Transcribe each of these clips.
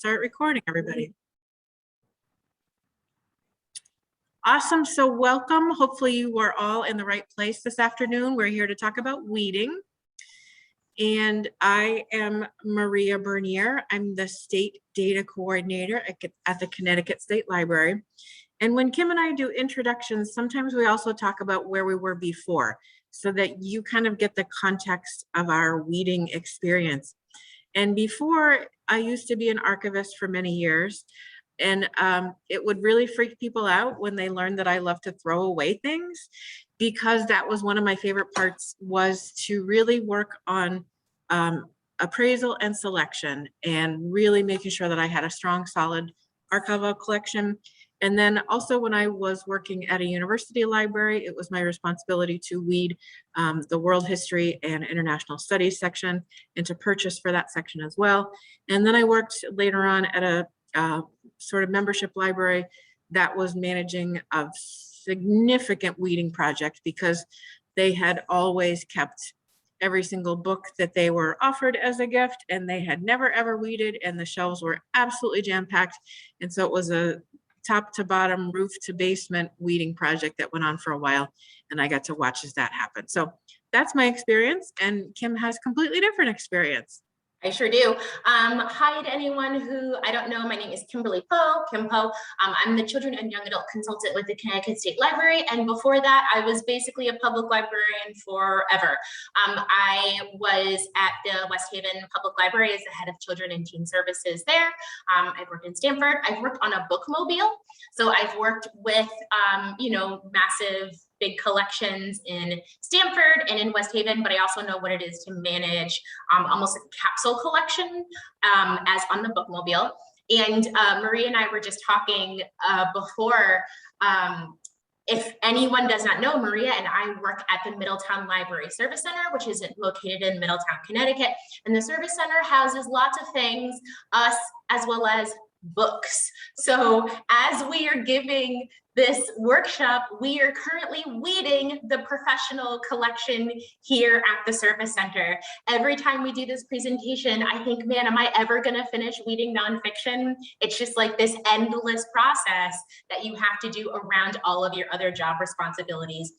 start recording, everybody. Awesome, so welcome. Hopefully you are all in the right place this afternoon. We're here to talk about weeding. And I am Maria Bernier. I'm the State Data Coordinator at the Connecticut State Library. And when Kim and I do introductions, sometimes we also talk about where we were before, so that you kind of get the context of our weeding experience. And before, I used to be an archivist for many years, and it would really freak people out when they learned that I love to throw away things, because that was one of my favorite parts, was to really work on appraisal and selection, and really making sure that I had a strong, solid archival collection. And then also when I was working at a university library, it was my responsibility to weed the world history and international studies section, and to purchase for that section as well. And then I worked later on at a sort of membership library that was managing a significant weeding project, because they had always kept every single book that they were offered as a gift, and they had never ever weeded, and the shelves were absolutely jam-packed. And so it was a top to bottom, roof to basement weeding project that went on for a while, and I got to watch as that happened. So that's my experience, and Kim has completely different experience. I sure do. Hi to anyone who I don't know. My name is Kimberly Powe, Kim Powe. I'm the Children and Young Adult Consultant with the Connecticut State Library. And before that, I was basically a public librarian forever. I was at the West Haven Public Library as the head of Children and Teen Services there. I've worked in Stamford. I've worked on a bookmobile. So I've worked with, massive big collections in Stamford and in West Haven, but I also know what it is to manage almost a capsule collection as on the bookmobile. And Maria and I were just talking before, if anyone does not know, Maria and I work at the Middletown Library Service Center, which is located in Middletown, Connecticut. And the Service Center houses lots of things, us as well as books. So as we are giving this workshop, we are currently weeding the professional collection here at the Service Center. Every time we do this presentation, I think, man, am I ever gonna finish weeding nonfiction? It's just like this endless process that you have to do around all of your other job responsibilities.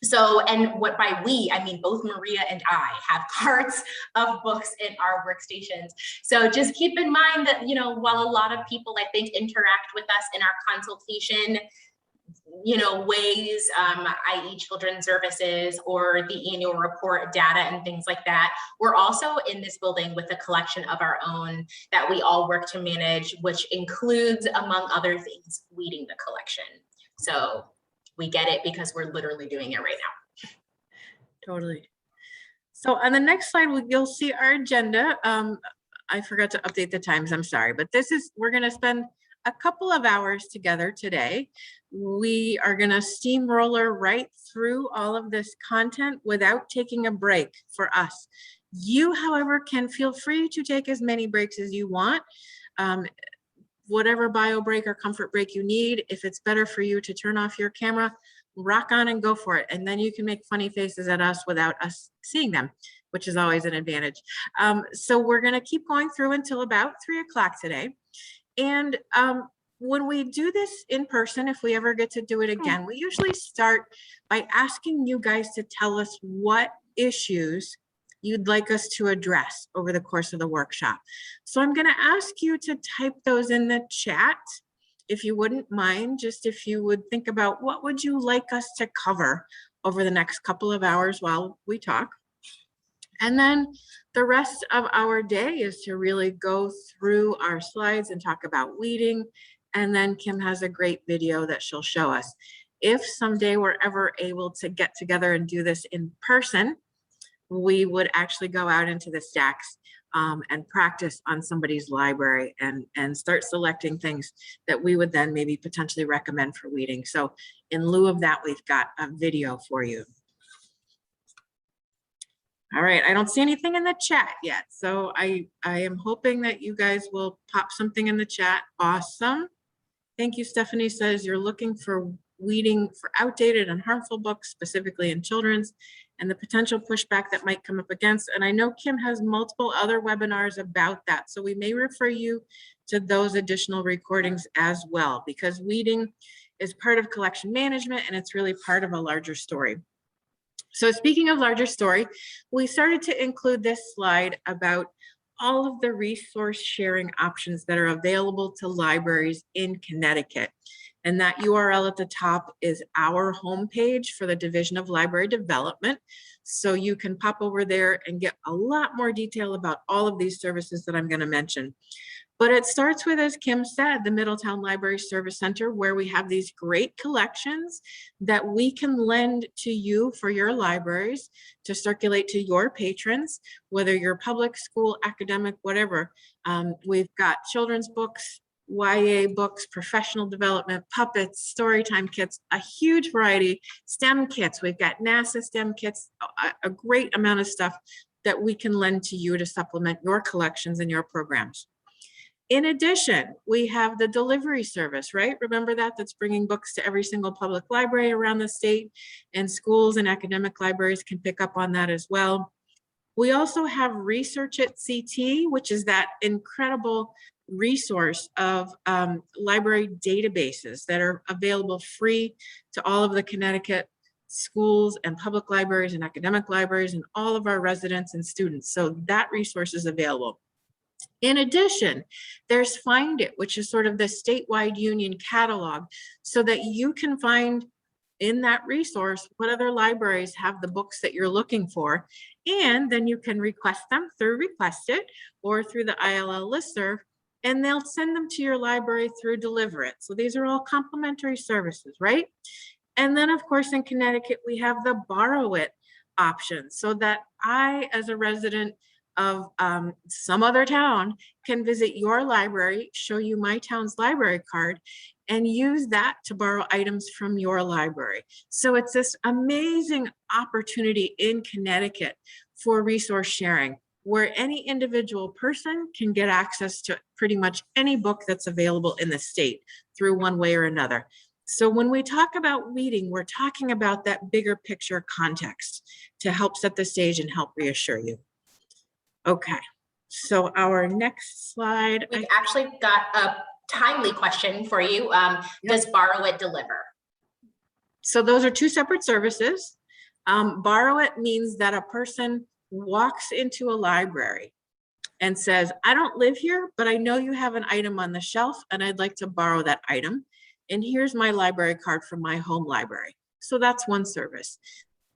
So, and what by we, I mean both Maria and I have carts of books in our workstations. So just keep in mind that, while a lot of people, I think, interact with us in our consultation, ways, i.e. children's services or the annual report data and things like that, we're also in this building with a collection of our own that we all work to manage, which includes, among other things, weeding the collection. So we get it because we're literally doing it right now. Totally. So on the next slide, you'll see our agenda. I forgot to update the times, I'm sorry, but we're gonna spend a couple of hours together today. We are gonna steamroller right through all of this content without taking a break for us. You, however, can feel free to take as many breaks as you want. Whatever bio break or comfort break you need. If it's better for you to turn off your camera, rock on and go for it. And then you can make funny faces at us without us seeing them, which is always an advantage. So we're gonna keep going through until about 3 o'clock today. And when we do this in person, if we ever get to do it again, we usually start by asking you guys to tell us what issues you'd like us to address over the course of the workshop. So I'm gonna ask you to type those in the chat, if you wouldn't mind, just if you would think about what would you like us to cover over the next couple of hours while we talk. And then the rest of our day is to really go through our slides and talk about weeding. And then Kim has a great video that she'll show us. If someday we're ever able to get together and do this in person, we would actually go out into the stacks and practice on somebody's library and start selecting things that we would then maybe potentially recommend for weeding. So in lieu of that, we've got a video for you. All right, I don't see anything in the chat yet. So I am hoping that you guys will pop something in the chat. Awesome. Thank you. Stephanie says you're looking for weeding for outdated and harmful books, specifically in children's, and the potential pushback that might come up against. And I know Kim has multiple other webinars about that, so we may refer you to those additional recordings as well, because weeding is part of collection management and it's really part of a larger story. So speaking of larger story, we started to include this slide about all of the resource sharing options that are available to libraries in Connecticut. And that URL at the top is our homepage for the Division of Library Development. So you can pop over there and get a lot more detail about all of these services that I'm going to mention. But it starts with, as Kim said, the Middletown Library Service Center, where we have these great collections that we can lend to you for your libraries to circulate to your patrons, whether you're public, school, academic, whatever. We've got children's books, YA books, professional development, puppets, storytime kits, a huge variety, STEM kits. We've got NASA STEM kits, a great amount of stuff that we can lend to you to supplement your collections and your programs. In addition, we have the delivery service, right? Remember that? That's bringing books to every single public library around the state, and schools and academic libraries can pick up on that as well. We also have Research at CT, which is that incredible resource of library databases that are available free to all of the Connecticut schools and public libraries and academic libraries and all of our residents and students. So that resource is available. In addition, there's Find It, which is sort of the statewide union catalog, so that you can find in that resource what other libraries have the books that you're looking for. And then you can request them through Request It or through the ILL listserv, and they'll send them to your library through Deliver It. So these are all complimentary services, right? And then of course in Connecticut, we have the Borrow It option, so that I, as a resident of some other town, can visit your library, show you my town's library card, and use that to borrow items from your library. So it's this amazing opportunity in Connecticut for resource sharing, where any individual person can get access to pretty much any book that's available in the state through one way or another. So when we talk about weeding, we're talking about that bigger picture context to help set the stage and help reassure you. Okay, so our next slide. We've actually got a timely question for you. Does Borrow It deliver? So those are two separate services. Borrow It means that a person walks into a library and says, I don't live here, but I know you have an item on the shelf and I'd like to borrow that item. And here's my library card from my home library. So that's one service.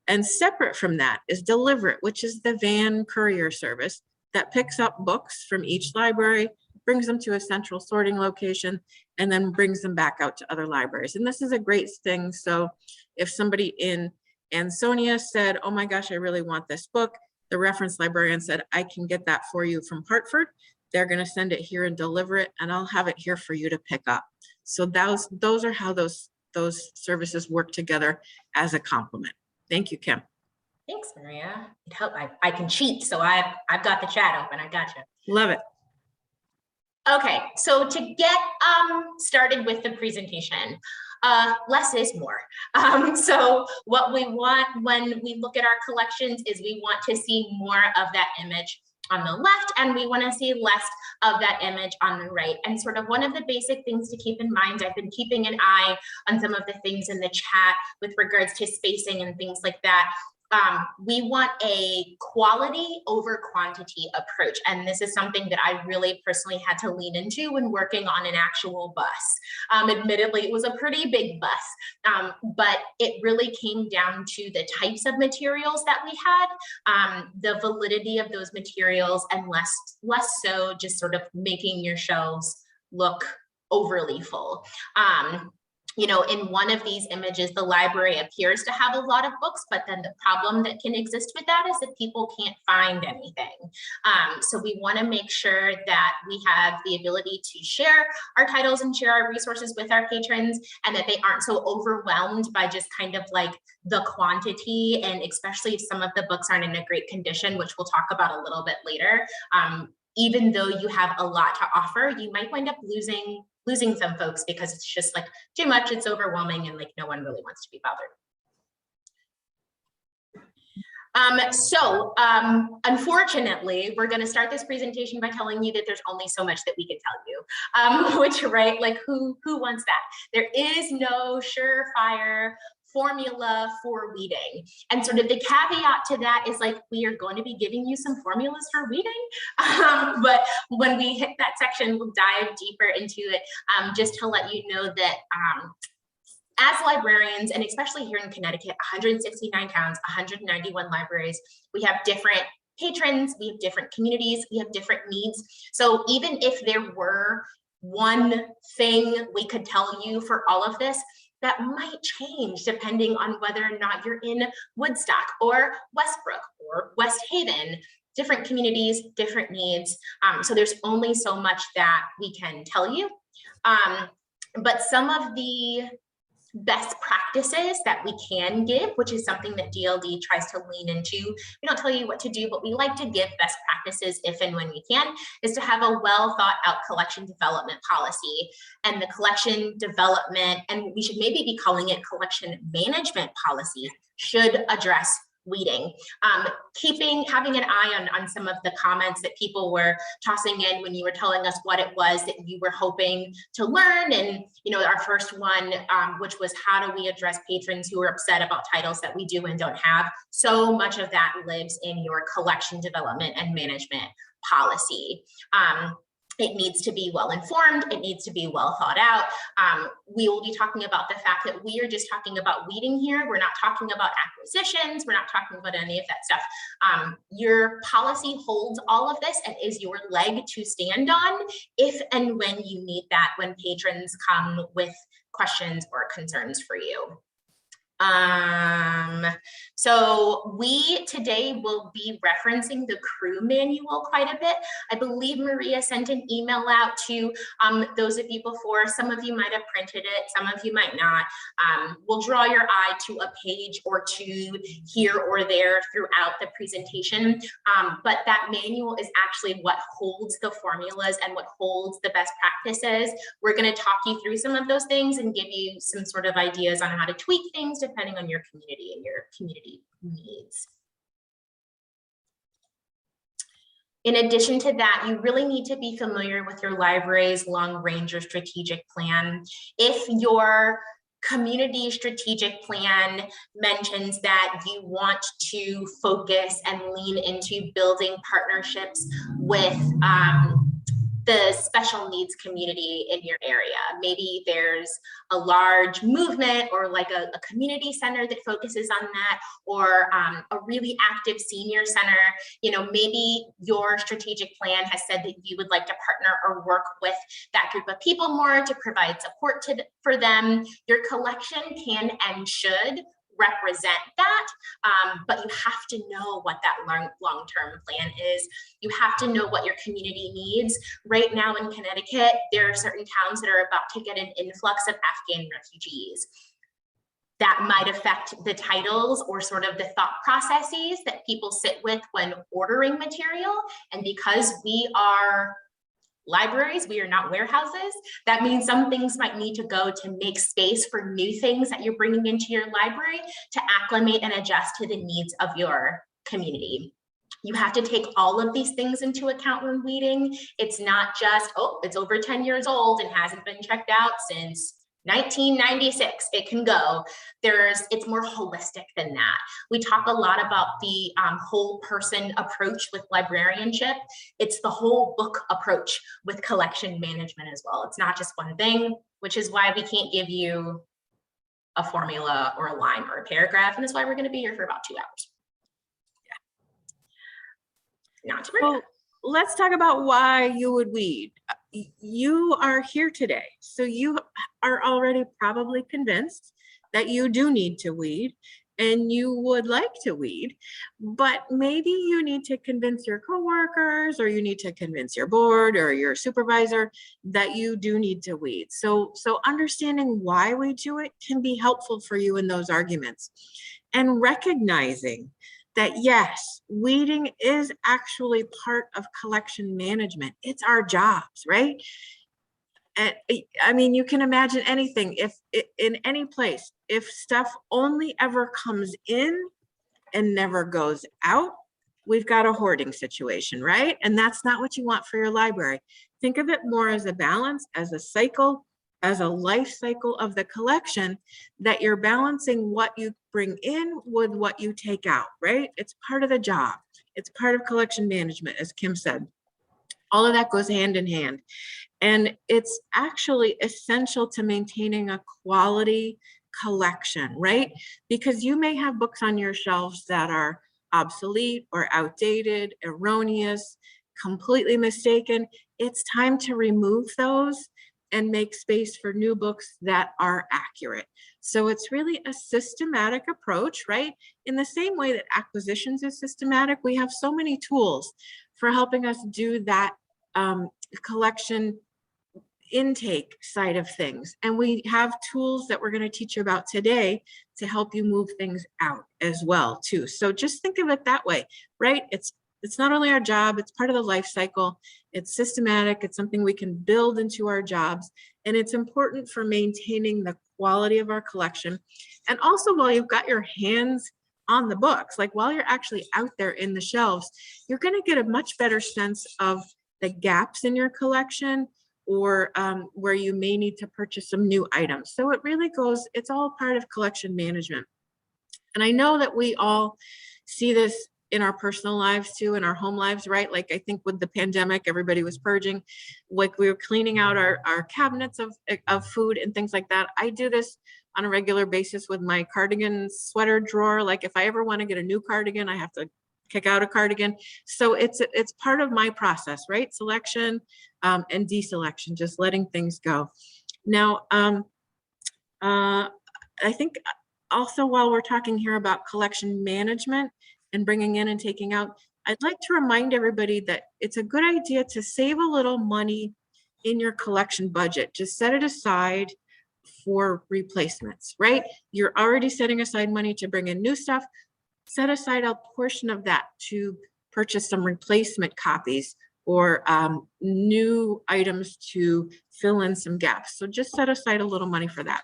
And separate from that is Deliver It, which is the van courier service that picks up books from each library, brings them to a central sorting location, and then brings them back out to other libraries. And this is a great thing. So if somebody in Ansonia said, oh my gosh, I really want this book, the reference librarian said, I can get that for you from Hartford. They're going to send it here and deliver it, and I'll have it here for you to pick up. So those are how those services work together as a complement. Thank you, Kim. Thanks, Maria. It helped. I can cheat, so I've got the chat open. I got you. Love it. Okay, so to get started with the presentation, less is more. So what we want when we look at our collections is we want to see more of that image on the left, and we want to see less of that image on the right. And sort of one of the basic things to keep in mind, I've been keeping an eye on some of the things in the chat with regards to spacing and things like that. We want a quality over quantity approach. And this is something that I really personally had to lean into when working on an actual bus. Admittedly, it was a pretty big bus, but it really came down to the types of materials that we had, the validity of those materials, and less so just sort of making your shelves look overly full. You know, in one of these images, the library appears to have a lot of books, but then the problem that can exist with that is that people can't find anything. So we want to make sure that we have the ability to share our titles and share our resources with our patrons, and that they aren't so overwhelmed by just kind of like the quantity, and especially if some of the books aren't in a great condition, which we'll talk about a little bit later. Even though you have a lot to offer, you might wind up losing some folks because it's just like too much, it's overwhelming, and like no one really wants to be bothered. Unfortunately, we're going to start this presentation by telling you that there's only so much that we can tell you, which, right, like who wants that? There is no surefire formula for weeding. And sort of the caveat to that is like, we are going to be giving you some formulas for weeding. But when we hit that section, we'll dive deeper into it, just to let you know that as librarians, and especially here in Connecticut, 169 towns, 191 libraries, we have different patrons, we have different communities, we have different needs. So even if there were one thing we could tell you for all of this, that might change depending on whether or not you're in Woodstock or Westbrook or West Haven. Different communities, different needs. So there's only so much that we can tell you. But some of the best practices that we can give, which is something that DLD tries to lean into. We don't tell you what to do, but we like to give best practices if and when we can, is to have a well thought out collection development policy. And the collection development, and we should maybe be calling it collection management policy, should address weeding. Having an eye on some of the comments that people were tossing in when you were telling us what it was that you were hoping to learn. And, you know, our first one, which was how do we address patrons who are upset about titles that we do and don't have? So much of that lives in your collection development and management policy. It needs to be well informed. It needs to be well thought out. We will be talking about the fact that we are just talking about weeding here. We're not talking about acquisitions. We're not talking about any of that stuff. Your policy holds all of this and is your leg to stand on if and when you need that, when patrons come with questions or concerns for you. So we today will be referencing the crew manual quite a bit. I believe Maria sent an email out to those of you before. Some of you might have printed it, some of you might not. We'll draw your eye to a page or two here or there throughout the presentation. But that manual is actually what holds the formulas and what holds the best practices. We're going to talk you through some of those things and give you some sort of ideas on how to tweak things depending on your community and your community needs. In addition to that, you really need to be familiar with your library's long-range or strategic plan. If your community strategic plan mentions that you want to focus and lean into building partnerships with the special needs community in your area. Maybe there's a large movement or like a community center that focuses on that, or a really active senior center. You know, maybe your strategic plan has said that you would like to partner or work with that group of people more to provide support for them. Your collection can and should represent that, but you have to know what that long-term plan is. You have to know what your community needs. Right now in Connecticut, there are certain towns that are about to get an influx of Afghan refugees. That might affect the titles or sort of the thought processes that people sit with when ordering material. And because we are libraries, we are not warehouses, that means some things might need to go to make space for new things that you're bringing into your library to acclimate and adjust to the needs of your community. You have to take all of these things into account when weeding. It's not just, oh, it's over 10 years old and hasn't been checked out since 1996. It can go. It's more holistic than that. We talk a lot about the whole person approach with librarianship. It's the whole book approach with collection management as well. It's not just one thing, which is why we can't give you a formula or a line or a paragraph. And that's why we're going to be here for about 2 hours. Yeah. Not to Well, let's talk about why you would weed. You are here today, so you are already probably convinced that you do need to weed and you would like to weed, but maybe you need to convince your coworkers, or you need to convince your board or your supervisor that you do need to weed. So understanding why we do it can be helpful for you in those arguments, and recognizing that yes, weeding is actually part of collection management. It's our jobs, right? And I mean, you can imagine anything. If in any place, if stuff only ever comes in and never goes out, we've got a hoarding situation, right? And that's not what you want for your library. Think of it more as a balance, as a cycle, as a life cycle of the collection, that you're balancing what you bring in with what you take out, right? It's part of the job. It's part of collection management, as Kim said. All of that goes hand in hand. And it's actually essential to maintaining a quality collection, right? Because you may have books on your shelves that are obsolete or outdated, erroneous, completely mistaken. It's time to remove those and make space for new books that are accurate. So it's really a systematic approach, right? In the same way that acquisitions is systematic, we have so many tools for helping us do that collection intake side of things. And we have tools that we're going to teach you about today to help you move things out as well too. So just think of it that way, right? It's not only our job, it's part of the life cycle. It's systematic. It's something we can build into our jobs. And it's important for maintaining the quality of our collection. And also, while you've got your hands on the books, like while you're actually out there in the shelves, you're going to get a much better sense of the gaps in your collection, or where you may need to purchase some new items. So it really goes, it's all part of collection management. And I know that we all see this in our personal lives too, in our home lives, right? Like I think with the pandemic, everybody was purging, like we were cleaning out our cabinets of food and things like that. I do this on a regular basis with my cardigan sweater drawer. Like if I ever want to get a new cardigan, I have to kick out a cardigan. So it's part of my process, right? Selection and deselection, just letting things go. Now, I think also while we're talking here about collection management and bringing in and taking out, I'd like to remind everybody that it's a good idea to save a little money in your collection budget. Just set it aside for replacements, right? You're already setting aside money to bring in new stuff. Set aside a portion of that to purchase some replacement copies or new items to fill in some gaps. So just set aside a little money for that.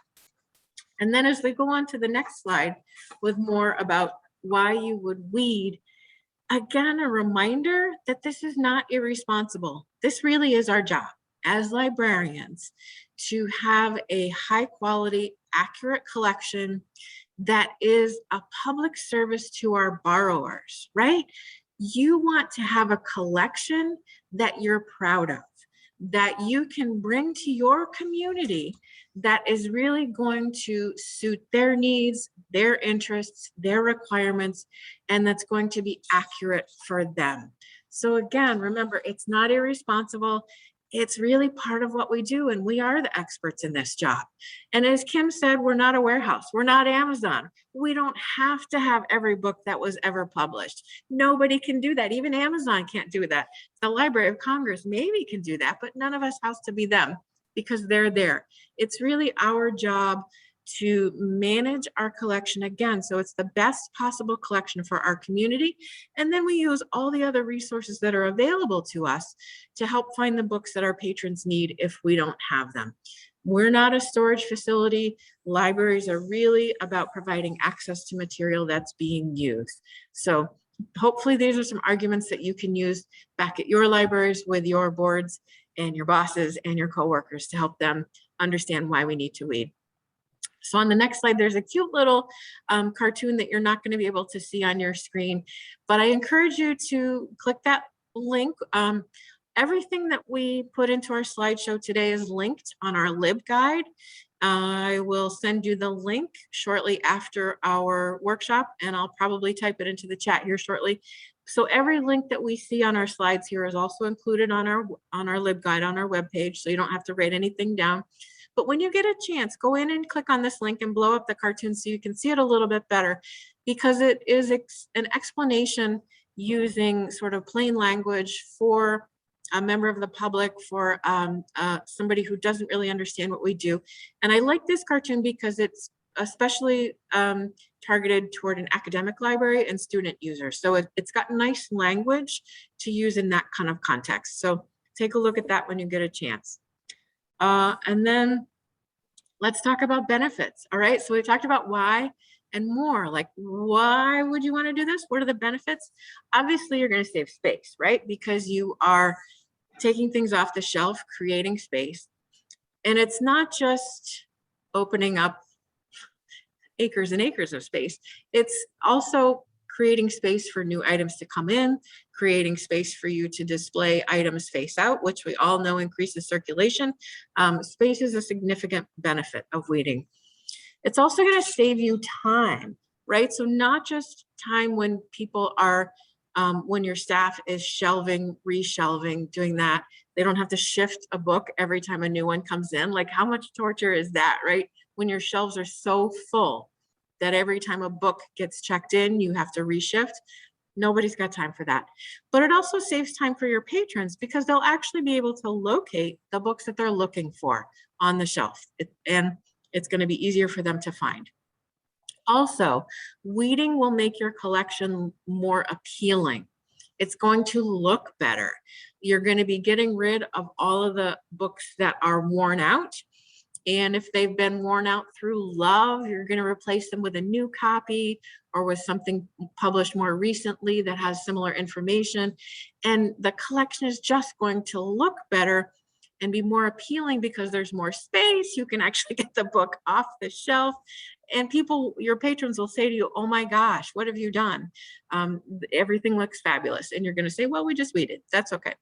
And then as we go on to the next slide with more about why you would weed, again, a reminder that this is not irresponsible. This really is our job as librarians to have a high quality, accurate collection that is a public service to our borrowers, right? You want to have a collection that you're proud of, that you can bring to your community that is really going to suit their needs, their interests, their requirements, and that's going to be accurate for them. So again, remember, it's not irresponsible. It's really part of what we do, and we are the experts in this job. And as Kim said, we're not a warehouse. We're not Amazon. We don't have to have every book that was ever published. Nobody can do that. Even Amazon can't do that. The Library of Congress maybe can do that, but none of us has to be them because they're there. It's really our job to manage our collection again, so it's the best possible collection for our community. And then we use all the other resources that are available to us to help find the books that our patrons need if we don't have them. We're not a storage facility. Libraries are really about providing access to material that's being used. So hopefully these are some arguments that you can use back at your libraries with your boards and your bosses and your coworkers to help them understand why we need to weed. So on the next slide, there's a cute little cartoon that you're not going to be able to see on your screen, but I encourage you to click that link. Everything that we put into our slideshow today is linked on our LibGuide. I will send you the link shortly after our workshop, and I'll probably type it into the chat here shortly. So every link that we see on our slides here is also included on our LibGuide on our webpage, so you don't have to write anything down. But when you get a chance, go in and click on this link and blow up the cartoon so you can see it a little bit better, because it is an explanation using sort of plain language for a member of the public, for somebody who doesn't really understand what we do. And I like this cartoon because it's especially targeted toward an academic library and student users. So it's got nice language to use in that kind of context. So take a look at that when you get a chance. And then let's talk about benefits. All right, so we talked about why and more. Like, why would you want to do this? What are the benefits? Obviously, you're going to save space, right? Because you are taking things off the shelf, creating space. And it's not just opening up acres and acres of space. It's also creating space for new items to come in, creating space for you to display items face out, which we all know increases circulation. Space is a significant benefit of weeding. It's also going to save you time, right? So not just time when people are, when your staff is shelving, reshelving, doing that. They don't have to shift a book every time a new one comes in. Like, how much torture is that, right? When your shelves are so full that every time a book gets checked in, you have to reshift. Nobody's got time for that. But it also saves time for your patrons because they'll actually be able to locate the books that they're looking for on the shelf. And it's going to be easier for them to find. Also, weeding will make your collection more appealing. It's going to look better. You're going to be getting rid of all of the books that are worn out. And if they've been worn out through love, you're going to replace them with a new copy or with something published more recently that has similar information. And the collection is just going to look better and be more appealing because there's more space. You can actually get the book off the shelf. And people, your patrons will say to you, oh my gosh, what have you done? Everything looks fabulous. And you're going to say, well, we just weeded. That's okay.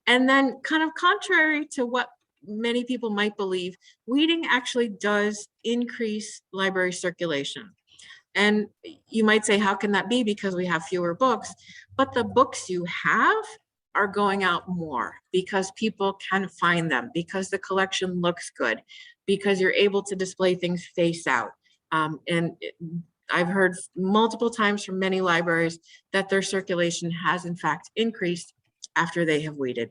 And then, kind of contrary to what many people might believe, weeding actually does increase library circulation. And you might say, how can that be? Because we have fewer books. But the books you have are going out more because people can find them, because the collection looks good, because you're able to display things face out. I've heard multiple times from many libraries that their circulation has in fact increased after they have weeded.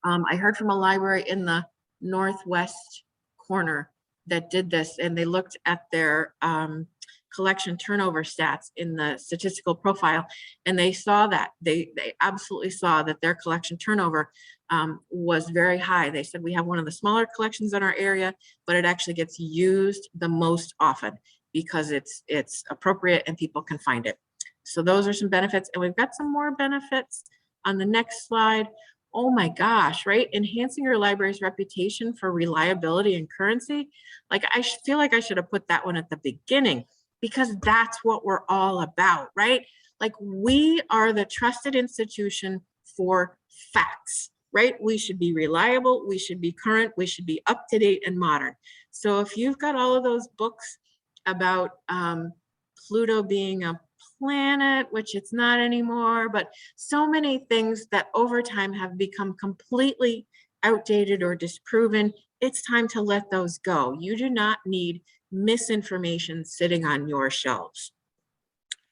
I heard from a library in the northwest corner that did this, and they looked at their collection turnover stats in the statistical profile, and they saw that they absolutely saw that their collection turnover was very high. They said, we have one of the smaller collections in our area, but it actually gets used the most often because it's appropriate and people can find it. So those are some benefits, and we've got some more benefits on the next slide. Oh my gosh, right? Enhancing your library's reputation for reliability and currency. Like, I feel like I should have put that one at the beginning because that's what we're all about, right? Like, we are the trusted institution for facts, right? We should be reliable, we should be current, we should be up to date and modern. So if you've got all of those books about Pluto being a planet, which it's not anymore, but so many things that over time have become completely outdated or disproven, it's time to let those go. You do not need misinformation sitting on your shelves.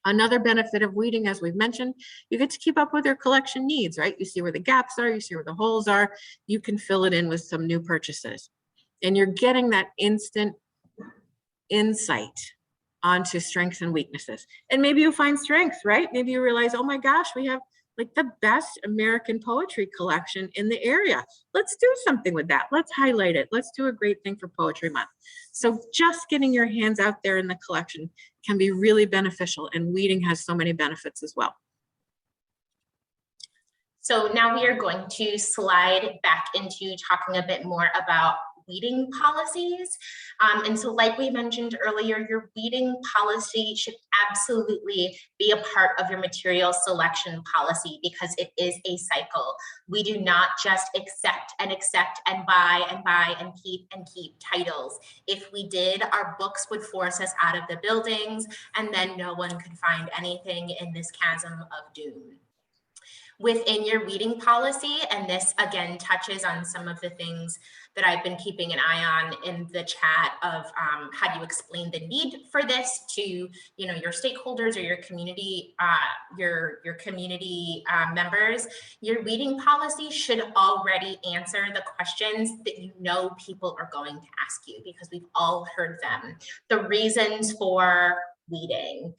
Another benefit of weeding, as we've mentioned, you get to keep up with your collection needs, right? You see where the gaps are, you see where the holes are, you can fill it in with some new purchases. And you're getting that instant insight onto strengths and weaknesses. And maybe you find strengths, right? Maybe you realize, oh my gosh, we have like the best American poetry collection in the area. Let's do something with that. Let's highlight it. Let's do a great thing for Poetry Month. So just getting your hands out there in the collection can be really beneficial, and weeding has so many benefits as well. So now we are going to slide back into talking a bit more about weeding policies. And so like we mentioned earlier, your weeding policy should absolutely be a part of your material selection policy because it is a cycle. We do not just accept and buy and keep titles. If we did, our books would force us out of the buildings, and then no one could find anything in this chasm of doom. Within your weeding policy, and this again touches on some of the things that I've been keeping an eye on in the chat of how do you explain the need for this to your stakeholders or your community members. Your weeding policy should already answer the questions that people are going to ask you, because we've all heard them. The reasons for weeding.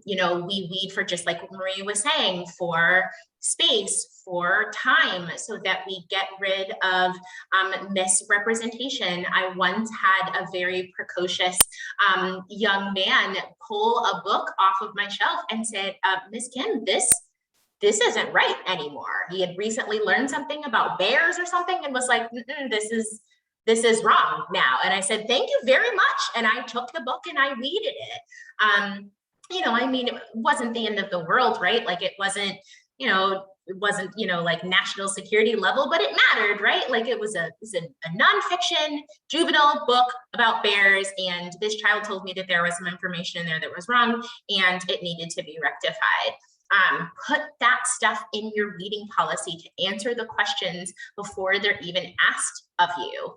You know, we weed for, just like what Maria was saying, for space, for time, so that we get rid of misrepresentation. I once had a very precocious young man pull a book off of my shelf and said, Miss Kim, this isn't right anymore. He had recently learned something about bears or something and was like, this is wrong now. And I said, thank you very much. And I took the book and I weeded it. You know, I mean, it wasn't the end of the world, right? Like it wasn't, you know, like national security level, but it mattered, right? Like it was a nonfiction juvenile book about bears. And this child told me that there was some information in there that was wrong and it needed to be rectified. Put that stuff in your weeding policy to answer the questions before they're even asked of you.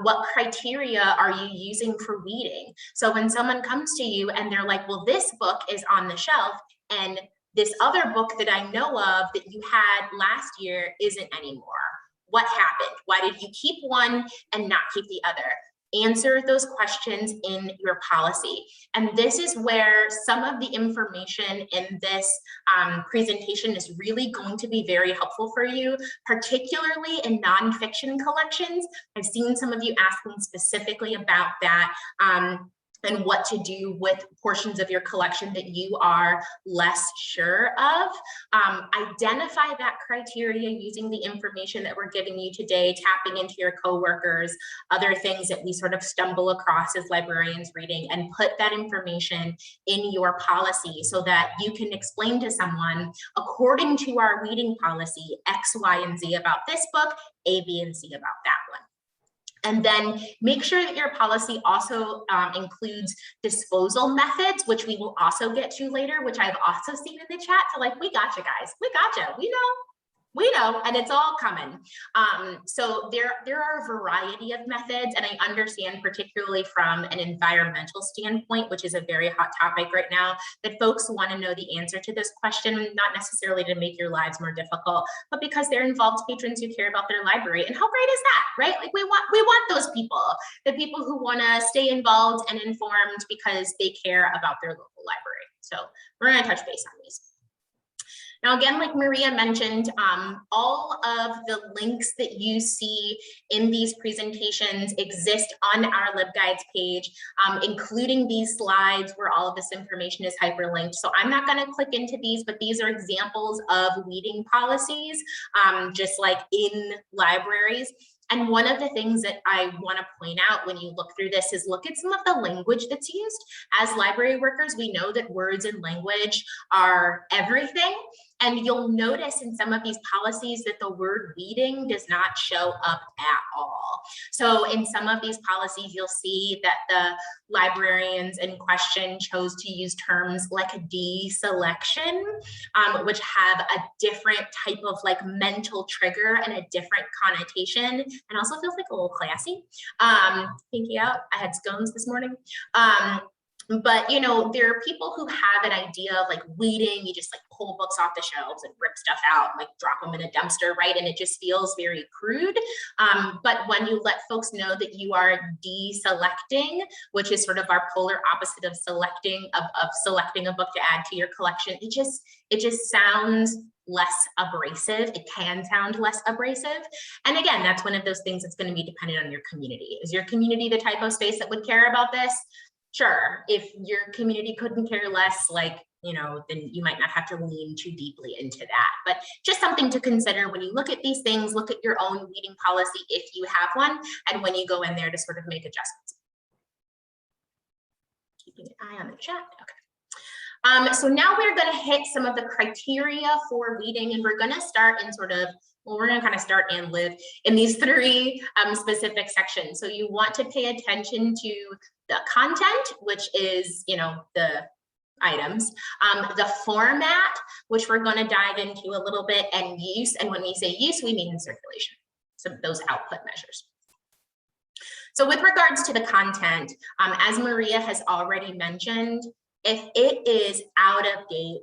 What criteria are you using for weeding? So when someone comes to you and they're like, well, this book is on the shelf and this other book that I know of that you had last year isn't anymore. What happened? Why did you keep one and not keep the other? Answer those questions in your policy. And this is where some of the information in this presentation is really going to be very helpful for you, particularly in nonfiction collections. I've seen some of you asking specifically about that. And what to do with portions of your collection that you are less sure of. Identify that criteria using the information that we're giving you today, tapping into your coworkers, other things that we sort of stumble across as librarians reading, and put that information in your policy so that you can explain to someone, according to our reading policy, X, Y, and Z about this book, A, B, and C about that one. And then make sure that your policy also includes disposal methods, which we will also get to later, which I've also seen in the chat. So like, we got you guys, we got you, we know, and it's all coming. So there are a variety of methods, and I understand, particularly from an environmental standpoint, which is a very hot topic right now, that folks want to know the answer to this question, not necessarily to make your lives more difficult, but because they're involved patrons who care about their library. And how great is that, right? Like we want those people, the people who want to stay involved and informed because they care about their local library. So we're going to touch base on these. Now, again, like Maria mentioned, all of the links that you see in these presentations exist on our LibGuides page, including these slides where all of this information is hyperlinked. So I'm not going to click into these, but these are examples of weeding policies, just like in libraries. And one of the things that I want to point out when you look through this is look at some of the language that's used. As library workers, we know that words and language are everything. And you'll notice in some of these policies that the word weeding does not show up at all. So in some of these policies, you'll see that the librarians in question chose to use terms like deselection, which have a different type of like mental trigger and a different connotation, and also feels like a little classy. Pinky out, I had scones this morning. But, you know, there are people who have an idea of like weeding, you just like pull books off the shelves and rip stuff out, and like drop them in a dumpster, right? And it just feels very crude. But when you let folks know that you are deselecting, which is sort of our polar opposite of selecting a book to add to your collection, it just sounds less abrasive. It can sound less abrasive. And again, that's one of those things that's going to be dependent on your community. Is your community the type of space that would care about this? Sure. If your community couldn't care less, like, you know, then you might not have to lean too deeply into that. But just something to consider when you look at these things, look at your own weeding policy if you have one, and when you go in there to sort of make adjustments. Keeping an eye on the chat. Okay. So now we're going to hit some of the criteria for weeding, and we're going to start in sort of, well, we're going to kind of start and live in these three specific sections. So you want to pay attention to the content, which is, you know, the items, the format, which we're going to dive into a little bit, and use. And when we say use, we mean in circulation. So those output measures. So with regards to the content, as Maria has already mentioned, if it is out of date,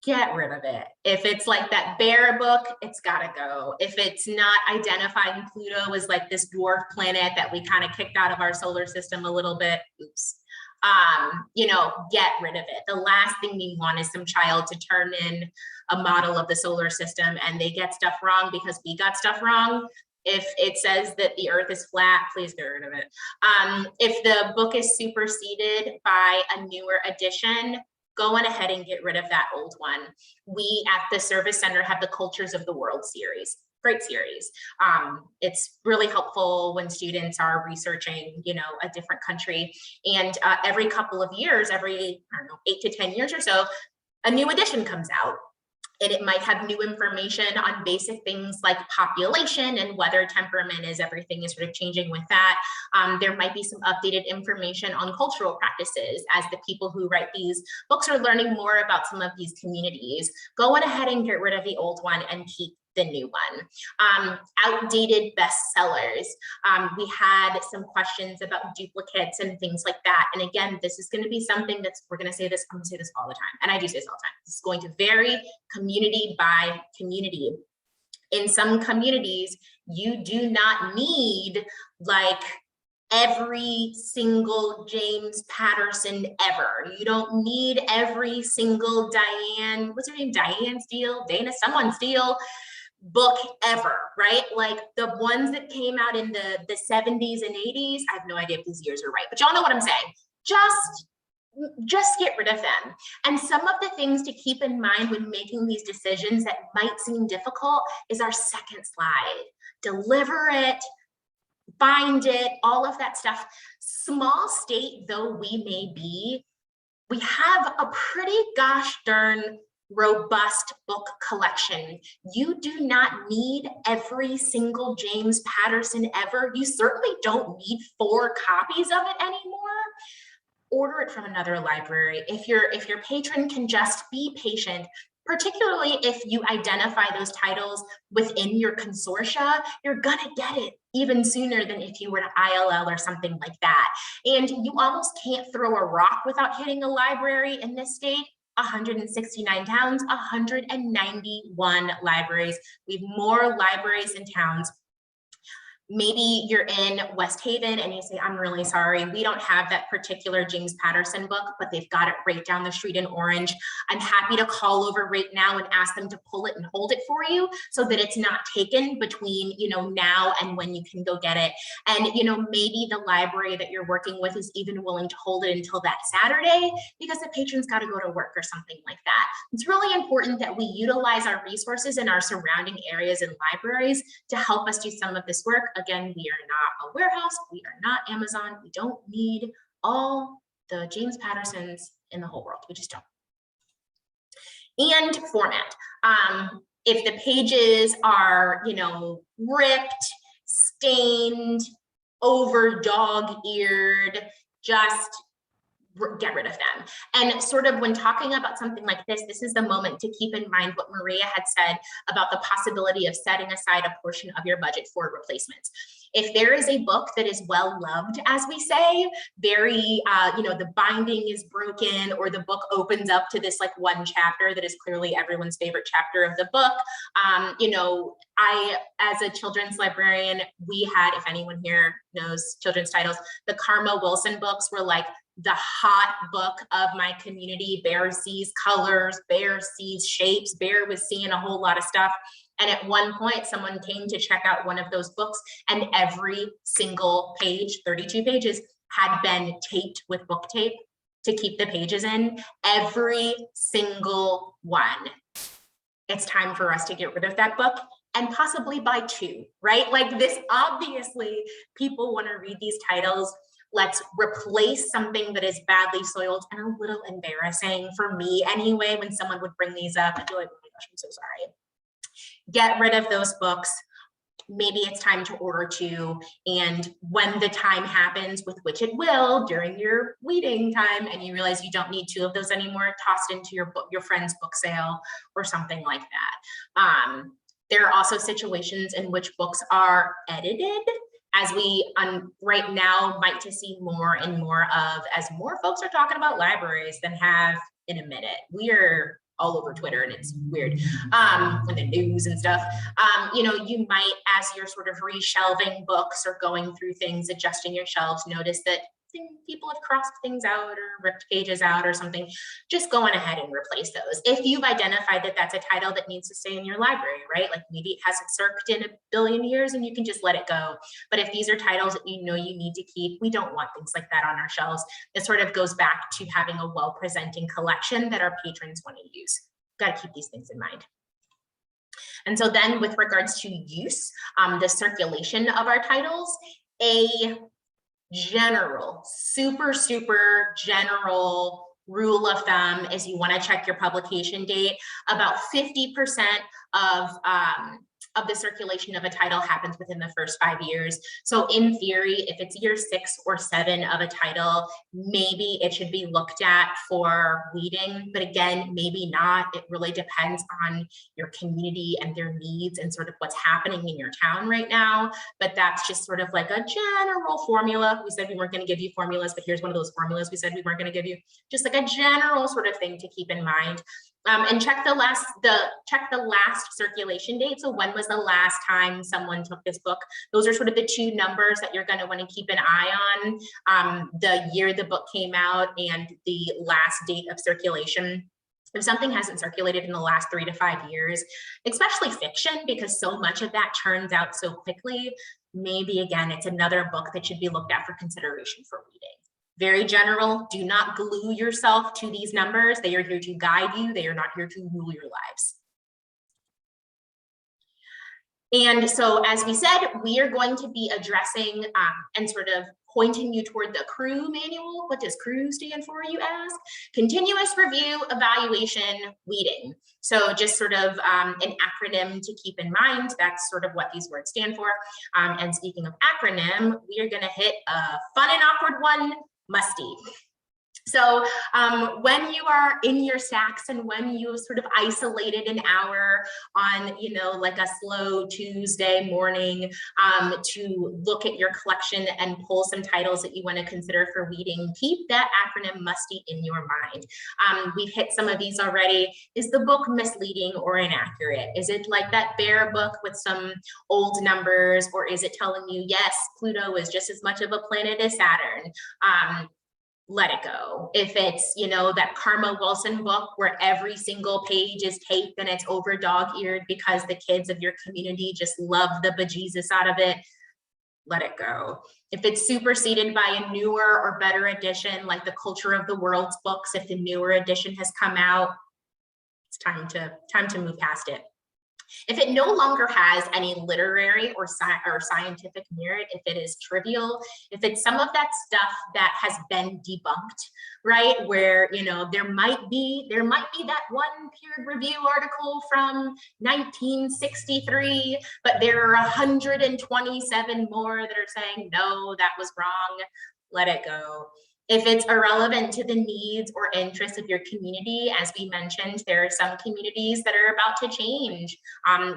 get rid of it. If it's like that bear book, it's gotta go. If it's not identifying Pluto as like this dwarf planet that we kind of kicked out of our solar system a little bit, oops. get rid of it. The last thing we want is some child to turn in a model of the solar system and they get stuff wrong because we got stuff wrong. If it says that the earth is flat, please get rid of it. If the book is superseded by a newer edition, go on ahead and get rid of that old one. We at the Service Center have the Cultures of the World series. Great series. It's really helpful when students are researching, a different country. And every couple of years, every, 8 to 10 years or so, a new edition comes out. And it might have new information on basic things like population and weather temperament as everything is sort of changing with that. There might be some updated information on cultural practices as the people who write these books are learning more about some of these communities. Go on ahead and get rid of the old one and keep the new one. Outdated bestsellers. We had some questions about duplicates and things like that. And again, this is going to be something I'm going to say this all the time. And I do say this all the time. It's going to vary community by community. In some communities, you do not need like every single James Patterson ever. You don't need every single Diane, what's her name? Diane Steele, Dana, someone Steele book ever, right? Like the ones that came out in the 70s and 80s, I have no idea if these years are right, but y'all know what I'm saying. Just get rid of them. And some of the things to keep in mind when making these decisions that might seem difficult is our second slide. Deliver it, find it, all of that stuff. Small state though we may be, we have a pretty gosh darn robust book collection. You do not need every single James Patterson ever. You certainly don't need 4 copies of it anymore. Order it from another library. If your patron can just be patient, particularly if you identify those titles within your consortia, you're gonna get it even sooner than if you were to ILL or something like that. And you almost can't throw a rock without hitting a library in this state. 169 towns, 191 libraries. We have more libraries in towns. Maybe you're in West Haven and you say, I'm really sorry, we don't have that particular James Patterson book, but they've got it right down the street in Orange. I'm happy to call over right now and ask them to pull it and hold it for you so that it's not taken between, now and when you can go get it. And, maybe the library that you're working with is even willing to hold it until that Saturday because the patron's got to go to work or something like that. It's really important that we utilize our resources in our surrounding areas and libraries to help us do some of this work. Again, we are not a warehouse, we are not Amazon, we don't need all the James Pattersons in the whole world, we just don't. And format. If the pages are, ripped, stained, over dog-eared, just get rid of them. And sort of when talking about something like this is the moment to keep in mind what Maria had said about the possibility of setting aside a portion of your budget for replacements. If there is a book that is well loved, as we say, very, the binding is broken or the book opens up to this like one chapter that is clearly everyone's favorite chapter of the book. I, as a children's librarian, we had, if anyone here knows children's titles, the Karma Wilson books were like the hot book of my community. Bear sees colors, Bear sees shapes, Bear was seeing a whole lot of stuff. And at one point, someone came to check out one of those books and every single page, 32 pages, had been taped with book tape to keep the pages in. Every single one. It's time for us to get rid of that book and possibly buy 2, right? Like this, obviously, people want to read these titles. Let's replace something that is badly soiled and a little embarrassing for me anyway, when someone would bring these up. I'd be like, oh my gosh, I'm so sorry. Get rid of those books. Maybe it's time to order 2. And when the time happens, with which it will during your weeding time, and you realize you don't need 2 of those anymore, toss it into your friend's book sale or something like that. There are also situations in which books are edited, as we right now might to see more and more of, as more folks are talking about libraries than have in a minute. We're all over Twitter and it's weird, and the news and stuff. You might, as you're sort of reshelving books or going through things, adjusting your shelves, notice that people have crossed things out or ripped pages out or something, just go on ahead and replace those. If you've identified that that's a title that needs to stay in your library, right? Like maybe it hasn't circled in a billion years and you can just let it go. But if these are titles that you know you need to keep, we don't want things like that on our shelves. It sort of goes back to having a well-presenting collection that our patrons want to use. Got to keep these things in mind. And so then with regards to use, the circulation of our titles, a general, super general rule of thumb is you want to check your publication date. About 50% of the circulation of a title happens within the first 5 years. So in theory, if it's year 6 or 7 of a title, maybe it should be looked at for weeding, but again, maybe not. It really depends on your community and their needs and sort of what's happening in your town right now. But that's just sort of like a general formula. We said we weren't going to give you formulas, but here's one of those formulas we said we weren't going to give you. Just like a general sort of thing to keep in mind. And check the last circulation date. So when was the last time someone took this book? Those are sort of the two numbers that you're going to want to keep an eye on. The year the book came out and the last date of circulation. If something hasn't circulated in the last 3 to 5 years, especially fiction, because so much of that churns out so quickly, maybe again, it's another book that should be looked at for consideration for reading. Very general, do not glue yourself to these numbers. They are here to guide you. They are not here to rule your lives. And so, as we said, we are going to be addressing and sort of pointing you toward the CREW manual. What does CREW stand for, you ask? Continuous Review, Evaluation, Weeding. So just sort of an acronym to keep in mind. That's sort of what these words stand for. And speaking of acronym, we are going to hit a fun and awkward one, M.U.S.T.I.E. So when you are in your stacks and when you've sort of isolated an hour on, you know, like a slow Tuesday morning to look at your collection and pull some titles that you want to consider for weeding, keep that acronym M.U.S.T.I.E in your mind. We've hit some of these already. Is the book misleading or inaccurate? Is it like that bear book with some old numbers, or is it telling you, yes, Pluto is just as much of a planet as Saturn? Let it go. If it's, you know, that Karma Wilson book where every single page is taped and it's over dog-eared because the kids of your community just love the bejesus out of it, let it go. If it's superseded by a newer or better edition, like the Culture of the World's books, if the newer edition has come out, it's time to move past it. If it no longer has any literary or scientific merit, if it is trivial, if it's some of that stuff that has been debunked, right? Where, you know, there might be that one peer review article from 1963, but there are 127 more that are saying, no, that was wrong. Let it go. If it's irrelevant to the needs or interests of your community, as we mentioned, there are some communities that are about to change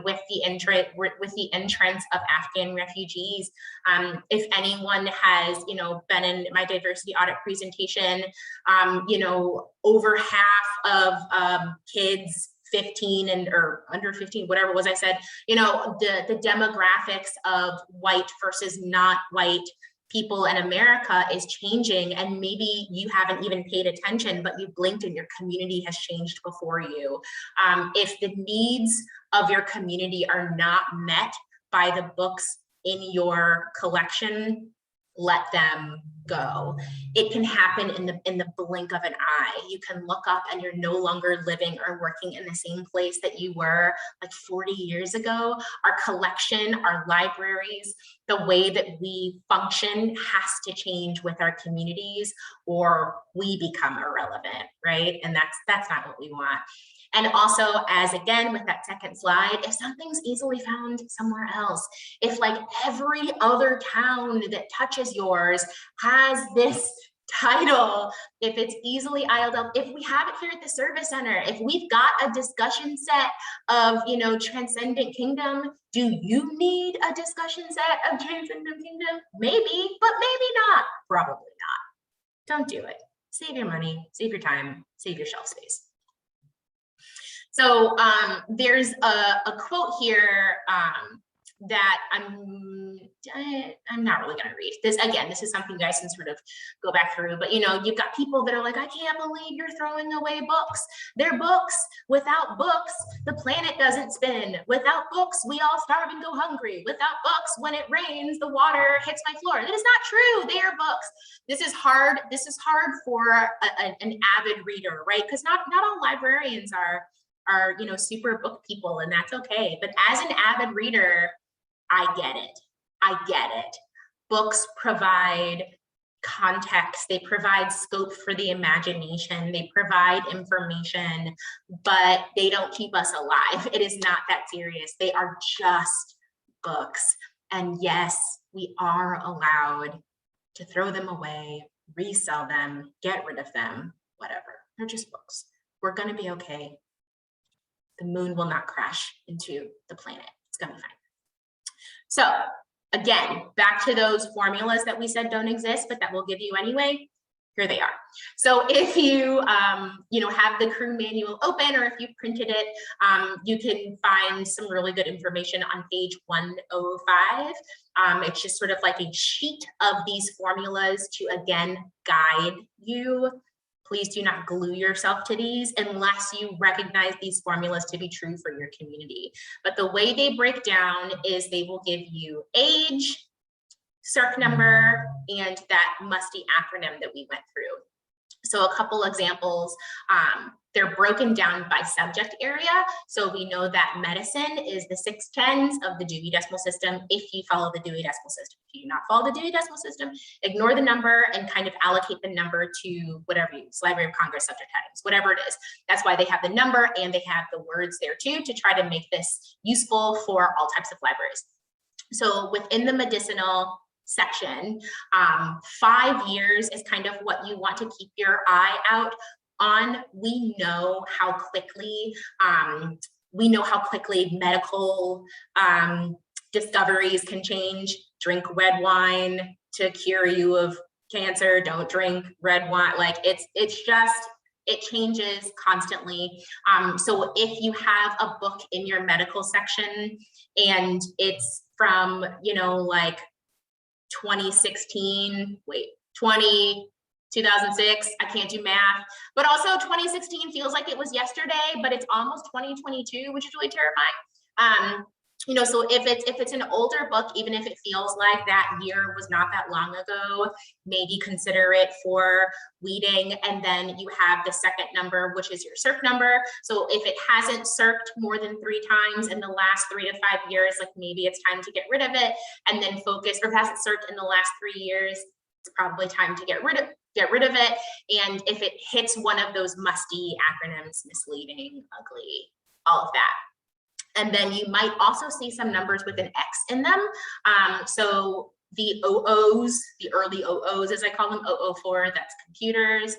with the entrance of Afghan refugees. If anyone has, you know, been in my diversity audit presentation, you know, over half of kids 15 and or under 15, whatever it was I said, you know, the demographics of white versus not white people in America is changing, and maybe you haven't even paid attention, but you blinked and your community has changed before you. If the needs of your community are not met by the books in your collection, let them go. It can happen in the blink of an eye. You can look up and you're no longer living or working in the same place that you were like 40 years ago. Our collection, our libraries, the way that we function has to change with our communities, or we become irrelevant, right? And that's not what we want. And also, as again, with that second slide, if something's easily found somewhere else, if like every other town that touches yours has this title, if it's easily aisled up, if we have it here at the service center, if we've got a discussion set of, you know, Transcendent Kingdom, do you need a discussion set of Transcendent Kingdom? Maybe, but maybe not. Probably not. Don't do it. Save your money, save your time, save your shelf space. So there's a quote here that I'm not really gonna read. This, again, this is something you guys can sort of go back through, but you know, you've got people that are like, I can't believe you're throwing away books. They're books. Without books, the planet doesn't spin. Without books, we all starve and go hungry. Without books, when it rains, the water hits my floor. That is not true. They are books. This is hard. This is hard for an avid reader, right? Because not all librarians are you know, super book people, and that's okay. But as an avid reader, I get it. I get it. Books provide context, they provide scope for the imagination, they provide information, but they don't keep us alive. It is not that serious. They are just books. And yes, we are allowed to throw them away, resell them, get rid of them, whatever. They're just books. We're going to be okay. The moon will not crash into the planet. It's going to be fine. So again, back to those formulas that we said don't exist, but that we'll give you anyway. Here they are. So if you, you know, have the crew manual open, or if you printed it, you can find some really good information on page 105. It's just sort of like a sheet of these formulas to, again, guide you. Please do not glue yourself to these unless you recognize these formulas to be true for your community. But the way they break down is they will give you age, circ number, and that M.U.S.T.I.E acronym that we went through. So a couple examples, they're broken down by subject area. So we know that medicine is the 610s of the Dewey Decimal System if you follow the Dewey Decimal System. If you do not follow the Dewey Decimal System, ignore the number and kind of allocate the number to whatever you use, Library of Congress subject headings, whatever it is. That's why they have the number and they have the words there too, to try to make this useful for all types of libraries. So within the medicinal section, 5 years is kind of what you want to keep your eye out on. We know how quickly medical discoveries can change. Drink red wine to cure you of cancer. Don't drink red wine. Like it's just, it changes constantly. So if you have a book in your medical section and it's from, you know, like 2006, I can't do math, but also 2016 feels like it was yesterday, but it's almost 2022, which is really terrifying. You know, so if it's an older book, even if it feels like that year was not that long ago, maybe consider it for weeding. And then you have the second number, which is your circ number. So if it hasn't circed more than 3 times in the last 3 to 5 years, like maybe it's time to get rid of it and then focus, or if it hasn't circed in the last 3 years, it's probably time to get rid of it. And if it hits one of those M.U.S.T.I.E acronyms, misleading, ugly, all of that. And then you might also see some numbers with an X in them. So the OOs, the early OOs, as I call them, 004, that's computers.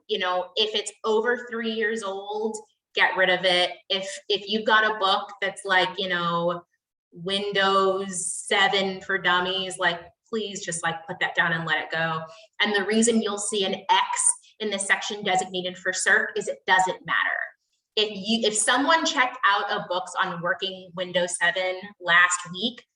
You know, if it's over 3 years old, get rid of it. If you've got a book that's like, you know, Windows 7 for dummies, like, please just like put that down and let it go. And the reason you'll see an X in the section designated for circ is it doesn't matter. If someone checked out of books on working Windows 7 last week,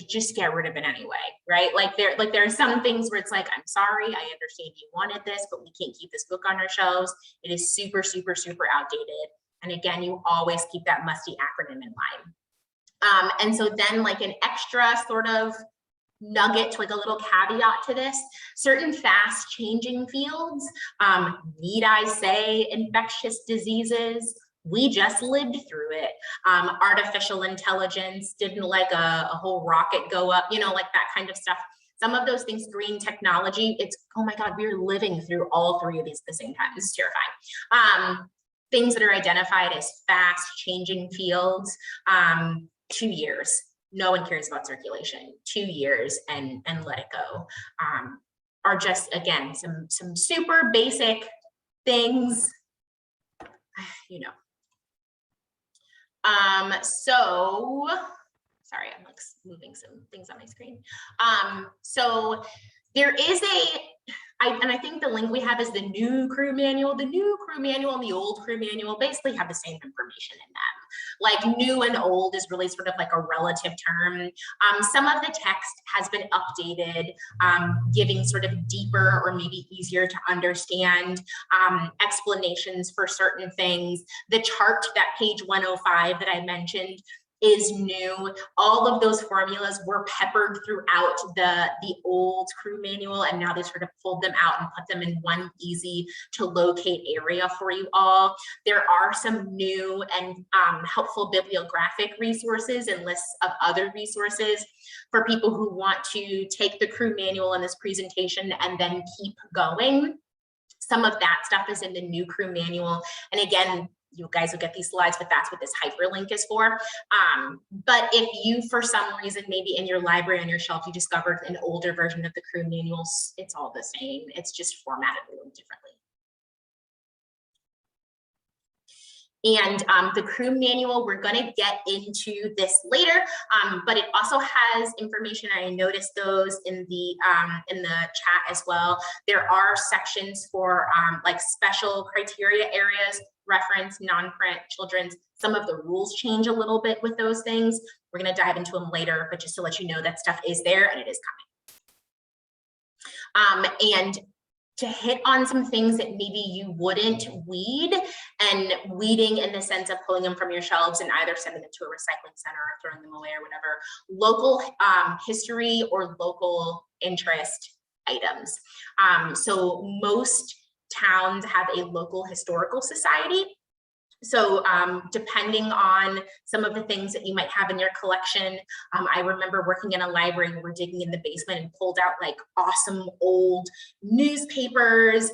just get rid of it anyway, right? Like there are some things where it's like, I'm sorry, I understand you wanted this, but we can't keep this book on our shelves. It is super, super, super outdated. And again, you always keep that M.U.S.T.I.E acronym in mind. And so then like an extra sort of nugget, like a little caveat to this, certain fast changing fields, need I say infectious diseases, we just lived through it. Artificial intelligence, didn't like a whole rocket go up, you know, like that kind of stuff. Some of those things, green technology, it's, oh my God, we're living through all 3 of these at the same time. This is terrifying. Things that are identified as fast changing fields, 2 years. No one cares about circulation. 2 years and let it go. Are just, again, some super basic things, you know. So, sorry, I'm like moving some things on my screen. So there is I think the link we have is the new crew manual. The new crew manual and the old crew manual basically have the same information in them. Like new and old is really sort of like a relative term. Some of the text has been updated, giving sort of deeper or maybe easier to understand explanations for certain things. The chart, that page 105 that I mentioned, is new. All of those formulas were peppered throughout the old crew manual, and now they sort of pulled them out and put them in one easy to locate area for you all. There are some new and helpful bibliographic resources and lists of other resources for people who want to take the crew manual in this presentation and then keep going. Some of that stuff is in the new crew manual. And again, you guys will get these slides, but that's what this hyperlink is for. But if you, for some reason, maybe in your library on your shelf, you discovered an older version of the crew manuals, it's all the same. It's just formatted a little differently. And the crew manual, we're going to get into this later, but it also has information. I noticed those in the chat as well. There are sections for like special criteria areas, reference, non-print, children's. Some of the rules change a little bit with those things. We're going to dive into them later, but just to let you know that stuff is there and it is coming. And to hit on some things that maybe you wouldn't weed, and weeding in the sense of pulling them from your shelves and either sending them to a recycling center or throwing them away or whatever, local history or local interest items. So most towns have a local historical society. So depending on some of the things that you might have in your collection, I remember working in a library where we're digging in the basement and pulled out like awesome old newspapers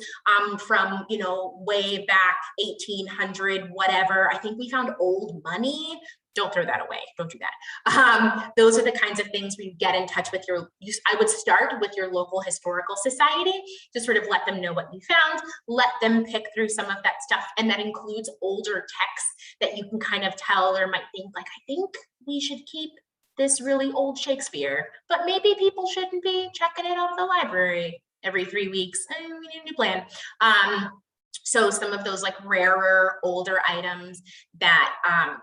from, you know, way back 1800, whatever. I think we found old money. Don't throw that away. Don't do that. Those are the kinds of things where you get in touch with I would start with your local historical society to sort of let them know what you found, let them pick through some of that stuff. And that includes older texts that you can kind of tell or might think like, I think we should keep this really old Shakespeare, but maybe people shouldn't be checking it out of the library every 3 weeks. We need a new plan. So some of those like rarer, older items that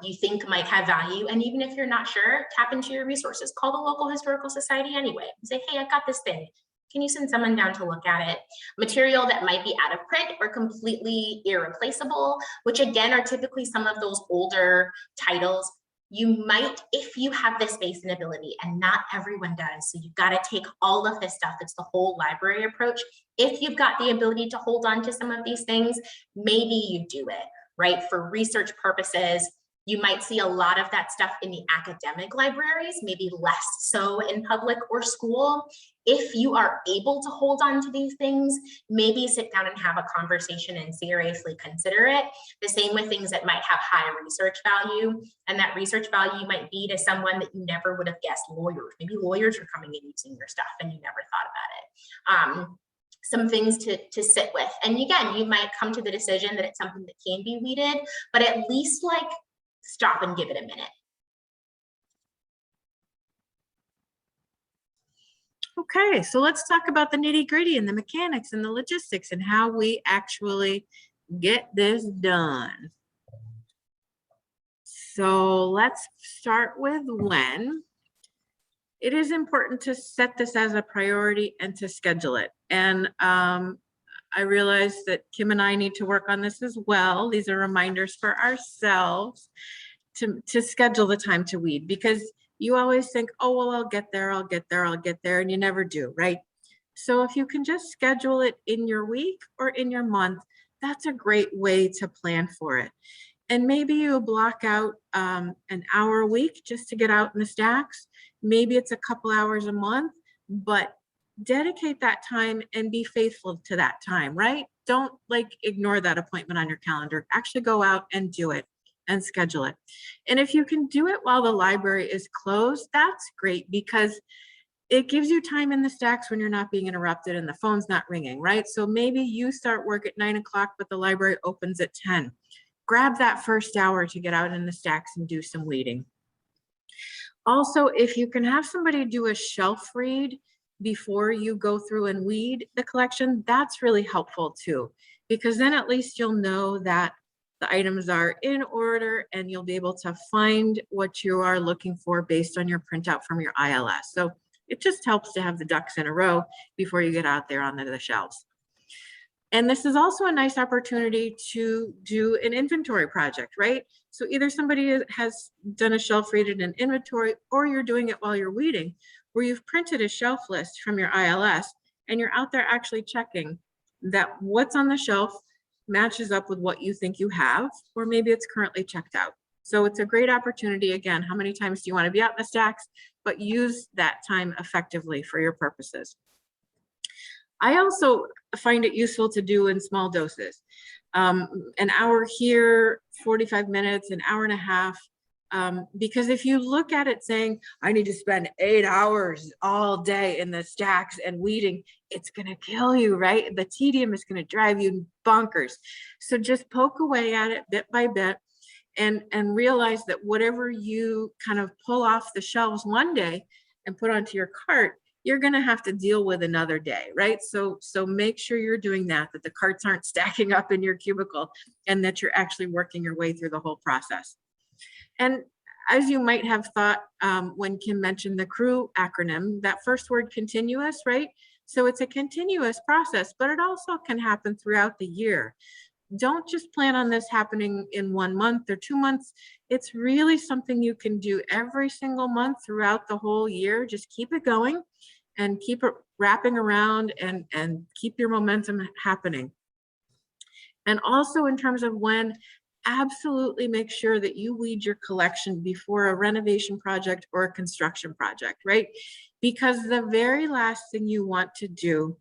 you think might have value. And even if you're not sure, tap into your resources. Call the local historical society anyway and say, hey, I got this thing. Can you send someone down to look at it? Material that might be out of print or completely irreplaceable, which again are typically some of those older titles. You might, if you have the space and ability, and not everyone does, so you've got to take all of this stuff. It's the whole library approach. If you've got the ability to hold on to some of these things, maybe you do it, right? For research purposes, you might see a lot of that stuff in the academic libraries, maybe less so in public or school. If you are able to hold on to these things, maybe sit down and have a conversation and seriously consider it. The same with things that might have high research value, and that research value might be to someone that you never would have guessed, lawyers. Maybe lawyers are coming and using your stuff and you never thought about it. Some things to sit with. And again, you might come to the decision that it's something that can be weeded, but at least like stop and give it a minute. Okay, so let's talk about the nitty-gritty and the mechanics and the logistics and how we actually get this done. So let's start with when. It is important to set this as a priority and to schedule it. And I realize that Kim and I need to work on this as well. These are reminders for ourselves to schedule the time to weed, because you always think, oh, well, I'll get there, and you never do, right? So if you can just schedule it in your week or in your month, that's a great way to plan for it. And maybe you block out an hour a week just to get out in the stacks. Maybe it's a couple hours a month, but dedicate that time and be faithful to that time, right? Don't like ignore that appointment on your calendar. Actually go out and do it and schedule it. And if you can do it while the library is closed, that's great, because it gives you time in the stacks when you're not being interrupted and the phone's not ringing, right? So maybe you start work at 9 o'clock, but the library opens at 10. Grab that first hour to get out in the stacks and do some weeding. Also, if you can have somebody do a shelf read, before you go through and weed the collection, that's really helpful too, because then at least you'll know that the items are in order and you'll be able to find what you are looking for based on your printout from your ILS. So it just helps to have the ducks in a row before you get out there onto the shelves. And this is also a nice opportunity to do an inventory project, right? So either somebody has done a shelf rated and inventory, or you're doing it while you're weeding, where you've printed a shelf list from your ILS and you're out there actually checking that what's on the shelf matches up with what you think you have, or maybe it's currently checked out. So it's a great opportunity. Again, how many times do you want to be out in the stacks, but use that time effectively for your purposes. I also find it useful to do in small doses. An hour here, 45 minutes, an hour and a half. Because if you look at it saying, I need to spend 8 hours all day in the stacks and weeding, it's going to kill you, right? The tedium is going to drive you bonkers. So just poke away at it bit by bit and realize that whatever you kind of pull off the shelves one day and put onto your cart, you're going to have to deal with another day, right? So make sure you're doing that the carts aren't stacking up in your cubicle and that you're actually working your way through the whole process. And as you might have thought when Kim mentioned the CREW acronym, that first word, continuous, right? So it's a continuous process, but it also can happen throughout the year. Don't just plan on this happening in 1 month or 2 months. It's really something you can do every single month throughout the whole year. Just keep it going and keep it wrapping around and keep your momentum happening. And also in terms of when, absolutely make sure that you weed your collection before a renovation project or a construction project, right? Because the very last thing you want to do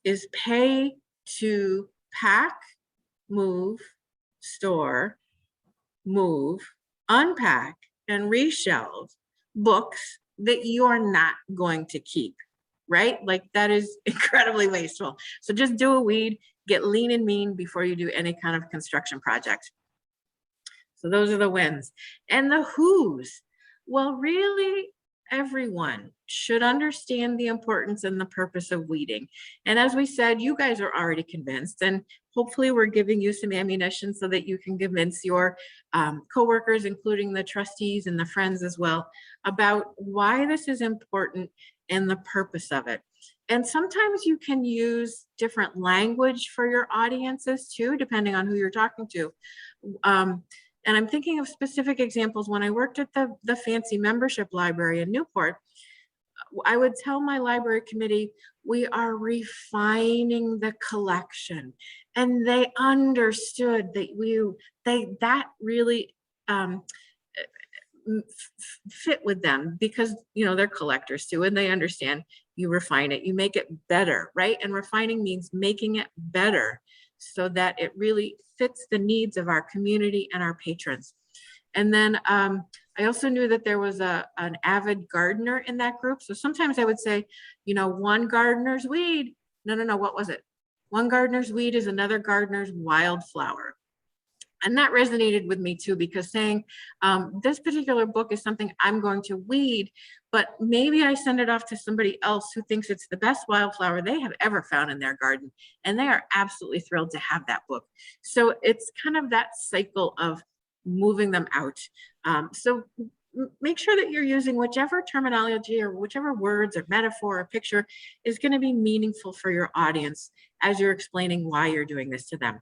is pay to pack, move, store, move, unpack, and reshelve books that you are not going to keep, right? Like that is incredibly wasteful. So just do a weed, get lean and mean before you do any kind of construction project. So those are the wins. And the who's. Well, really, everyone should understand the importance and the purpose of weeding. And as we said, you guys are already convinced, and hopefully we're giving you some ammunition so that you can convince your coworkers, including the trustees and the friends as well, about why this is important and the purpose of it. And sometimes you can use different language for your audiences too, depending on who you're talking to. And I'm thinking of specific examples. When I worked at the fancy membership library in Newport, I would tell my library committee, we are refining the collection. And they understood that that really fit with them because, you know, they're collectors too, and they understand you refine it, you make it better, right? And refining means making it better so that it really fits the needs of our community and our patrons. And then I also knew that there was an avid gardener in that group. So sometimes I would say, you know, one gardener's weed. No, what was it? One gardener's weed is another gardener's wildflower. And that resonated with me too, because saying this particular book is something I'm going to weed, but maybe I send it off to somebody else who thinks it's the best wildflower they have ever found in their garden. And they are absolutely thrilled to have that book. So it's kind of that cycle of moving them out. So make sure that you're using whichever terminology or whichever words or metaphor or picture is going to be meaningful for your audience as you're explaining why you're doing this to them.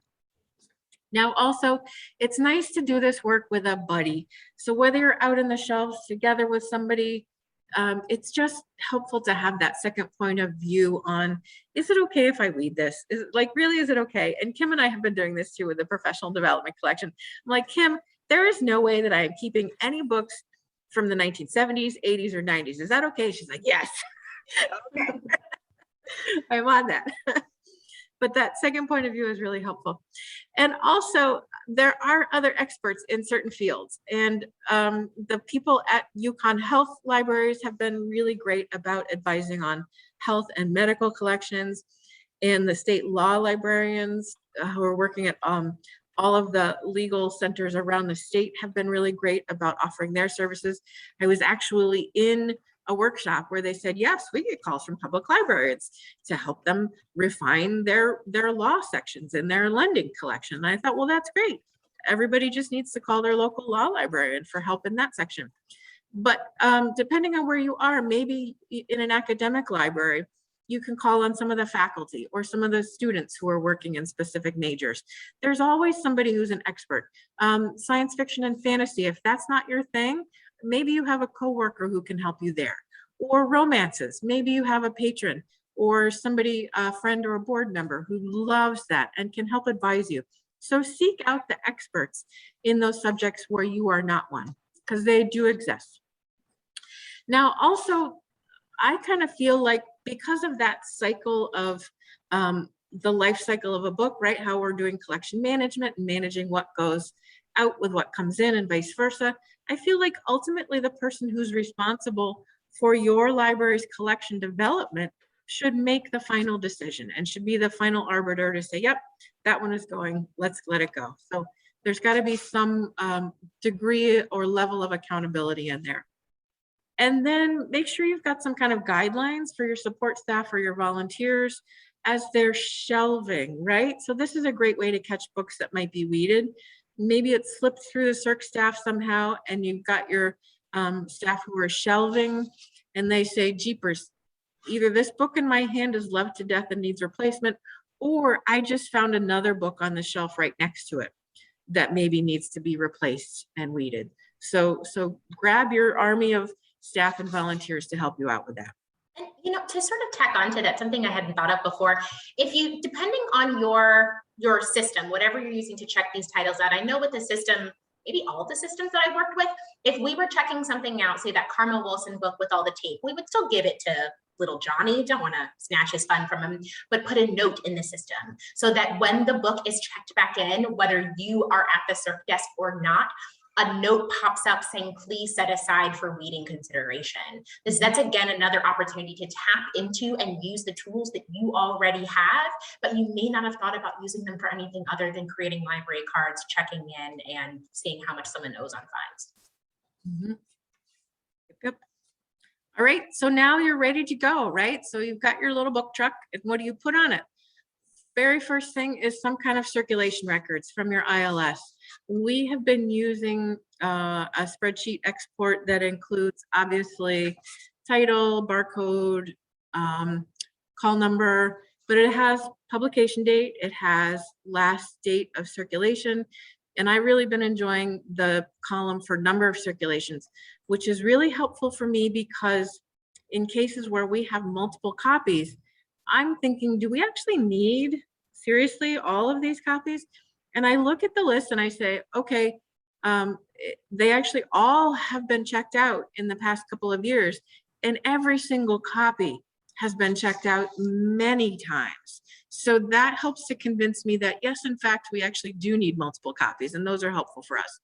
Now, also, it's nice to do this work with a buddy. So whether you're out in the shelves together with somebody, it's just helpful to have that second point of view on, is it okay if I weed this? Is it, like, really, is it okay? And Kim and I have been doing this too with the professional development collection. I'm like, Kim, there is no way that I am keeping any books from the 1970s, 80s, or 90s. Is that okay? She's like, yes. Okay. I'm on that. But that second point of view is really helpful. And also, there are other experts in certain fields. And the people at UConn Health Libraries have been really great about advising on health and medical collections. And the state law librarians who are working at all of the legal centers around the state have been really great about offering their services. I was actually in a workshop where they said, yes, we get calls from public libraries to help them refine their law sections in their lending collection. And I thought, well, that's great. Everybody just needs to call their local law librarian for help in that section. But depending on where you are, maybe in an academic library, you can call on some of the faculty or some of the students who are working in specific majors. There's always somebody who's an expert. Science fiction and fantasy, if that's not your thing, maybe you have a coworker who can help you there. Or romances, maybe you have a patron or somebody, a friend or a board member who loves that and can help advise you. So seek out the experts in those subjects where you are not one, because they do exist. Now, also, I kind of feel like because of that cycle of the life cycle of a book, right? How we're doing collection management and managing what goes out with what comes in and vice versa. I feel like ultimately the person who's responsible for your library's collection development should make the final decision and should be the final arbiter to say, yep, that one is going, let's let it go. So there's got to be some degree or level of accountability in there. And then make sure you've got some kind of guidelines for your support staff or your volunteers as they're shelving, right? So this is a great way to catch books that might be weeded. Maybe it slipped through the circ staff somehow and you've got your staff who are shelving and they say, jeepers, either this book in my hand is loved to death and needs replacement, or I just found another book on the shelf right next to it that maybe needs to be replaced and weeded. So grab your army of staff and volunteers to help you out with that. And, you know, to sort of tack onto that, something I hadn't thought of before, if you, depending on your system, whatever you're using to check these titles out, I know with the system, maybe all the systems that I worked with, if we were checking something out, say that Carmel Wilson book with all the tape, we would still give it to little Johnny, don't want to snatch his fun from him, but put a note in the system so that when the book is checked back in, whether you are at the circ desk or not, a note pops up saying, please set aside for reading consideration. That's again, another opportunity to tap into and use the tools that you already have, but you may not have thought about using them for anything other than creating library cards, checking in and seeing how much someone owes on fines. Mm-hmm. Yep. All right, so now you're ready to go, right? So you've got your little book truck, and what do you put on it? Very first thing is some kind of circulation records from your ILS. We have been using a spreadsheet export that includes obviously title, barcode, call number, but it has publication date, it has last date of circulation, and I've really been enjoying the column for number of circulations, which is really helpful for me because in cases where we have multiple copies, I'm thinking, do we actually need, seriously, all of these copies? And I look at the list and I say, okay, they actually all have been checked out in the past couple of years, and every single copy has been checked out many times. So that helps to convince me that, yes, in fact, we actually do need multiple copies, and those are helpful for us.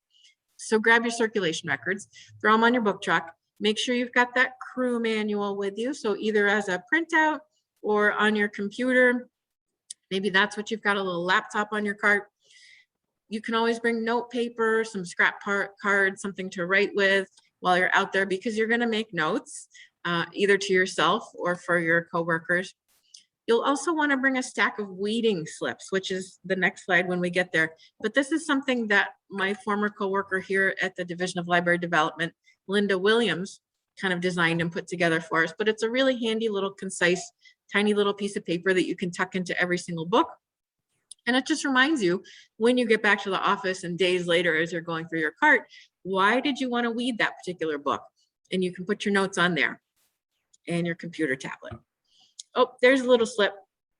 So grab your circulation records, throw them on your book truck, make sure you've got that crew manual with you. So either as a printout or on your computer, maybe that's what you've got, a little laptop on your cart. You can always bring note paper, some scrap cards, something to write with while you're out there, because you're gonna make notes either to yourself or for your coworkers. You'll also wanna bring a stack of weeding slips, which is the next slide when we get there. But this is something that my former coworker here at the Division of Library Development, Linda Williams, kind of designed and put together for us. But it's a really handy little concise, tiny little piece of paper that you can tuck into every single book. And it just reminds you when you get back to the office and days later as you're going through your cart, why did you want to weed that particular book? And you can put your notes on there and your computer tablet. Oh, there's a little slip.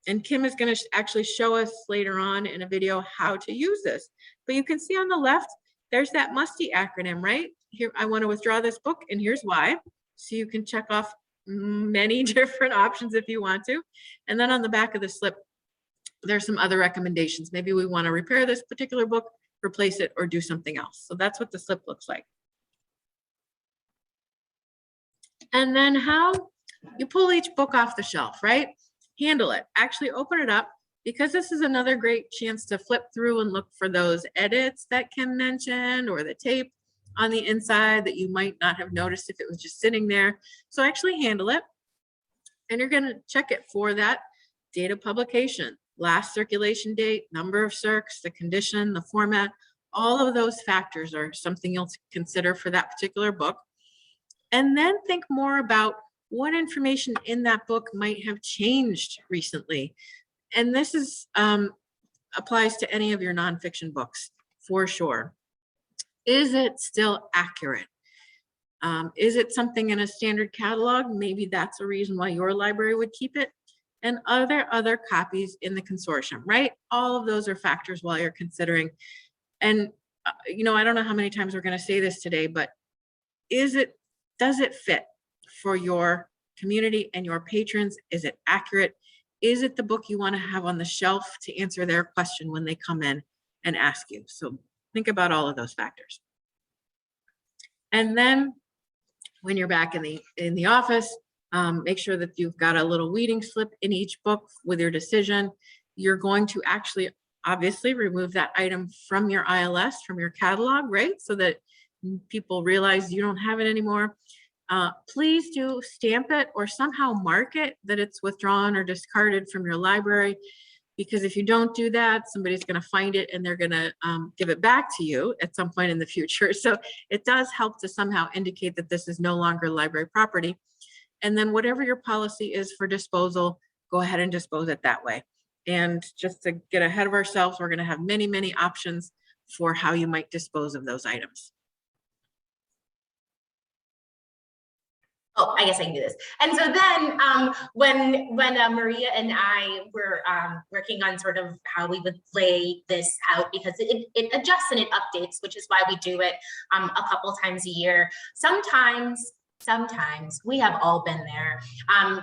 And Kim is going to actually show us later on in a video how to use this. But you can see on the left, there's that M.U.S.T.I.E acronym, right? Here, I want to withdraw this book, and here's why. So you can check off many different options if you want to. And then on the back of the slip, there's some other recommendations. Maybe we want to repair this particular book, replace it, or do something else. So that's what the slip looks like. And then how you pull each book off the shelf, right? Handle it, actually open it up, because this is another great chance to flip through and look for those edits that Kim mentioned or the tape. on the inside that you might not have noticed if it was just sitting there. So actually handle it. And you're going to check it for that date of publication, last circulation date, number of circs, the condition, the format. All of those factors are something you'll consider for that particular book. And then think more about what information in that book might have changed recently. And this is applies to any of your nonfiction books for sure. Is it still accurate? Is it something in a standard catalog? Maybe that's a reason why your library would keep it. And are there other copies in the consortium, right? All of those are factors while you're considering. And, you know, I don't know how many times we're going to say this today, but does it fit for your community and your patrons? Is it accurate? Is it the book you want to have on the shelf to answer their question when they come in and ask you? So think about all of those factors. And then when you're back in the office, make sure that you've got a little weeding slip in each book with your decision. You're going to actually obviously remove that item from your ILS, from your catalog, right? So that people realize you don't have it anymore. Please do stamp it or somehow mark it that it's withdrawn or discarded from your library, because if you don't do that, somebody's going to find it and they're going to give it back to you at some point in the future. So it does help to somehow indicate that this is no longer library property. And then whatever your policy is for disposal, go ahead and dispose it that way. And just to get ahead of ourselves, we're going to have many, many options for how you might dispose of those items. Oh, I guess I can do this. And so then when Maria and I were working on sort of how we would lay this out, because it adjusts and it updates, which is why we do it a couple times a year. Sometimes we have all been there.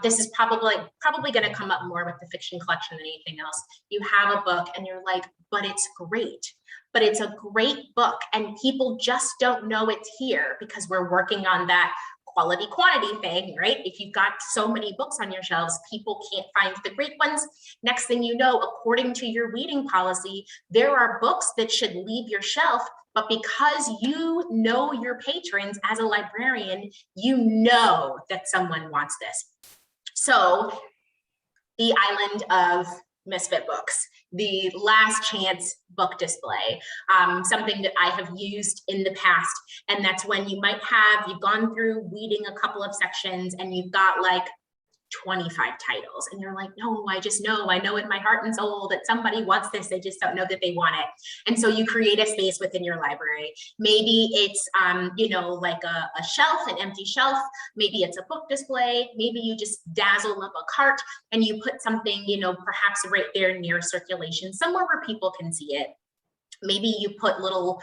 This is probably going to come up more with the fiction collection than anything else. You have a book and you're like, but it's great. But it's a great book and people just don't know it's here because we're working on that quality quantity thing, right? If you've got so many books on your shelves, people can't find the great ones. Next thing you know, according to your weeding policy, there are books that should leave your shelf, but because you know your patrons as a librarian, you know that someone wants this. So the island of misfit books, the last chance book display, something that I have used in the past. And that's when you've gone through weeding a couple of sections and you've got like 25 titles and you're like, no, I know in my heart and soul that somebody wants this, they just don't know that they want it. And so you create a space within your library. Maybe it's like a shelf, an empty shelf. Maybe it's a book display. Maybe you just dazzle up a cart and you put something, perhaps right there near circulation, somewhere where people can see it. Maybe you put a little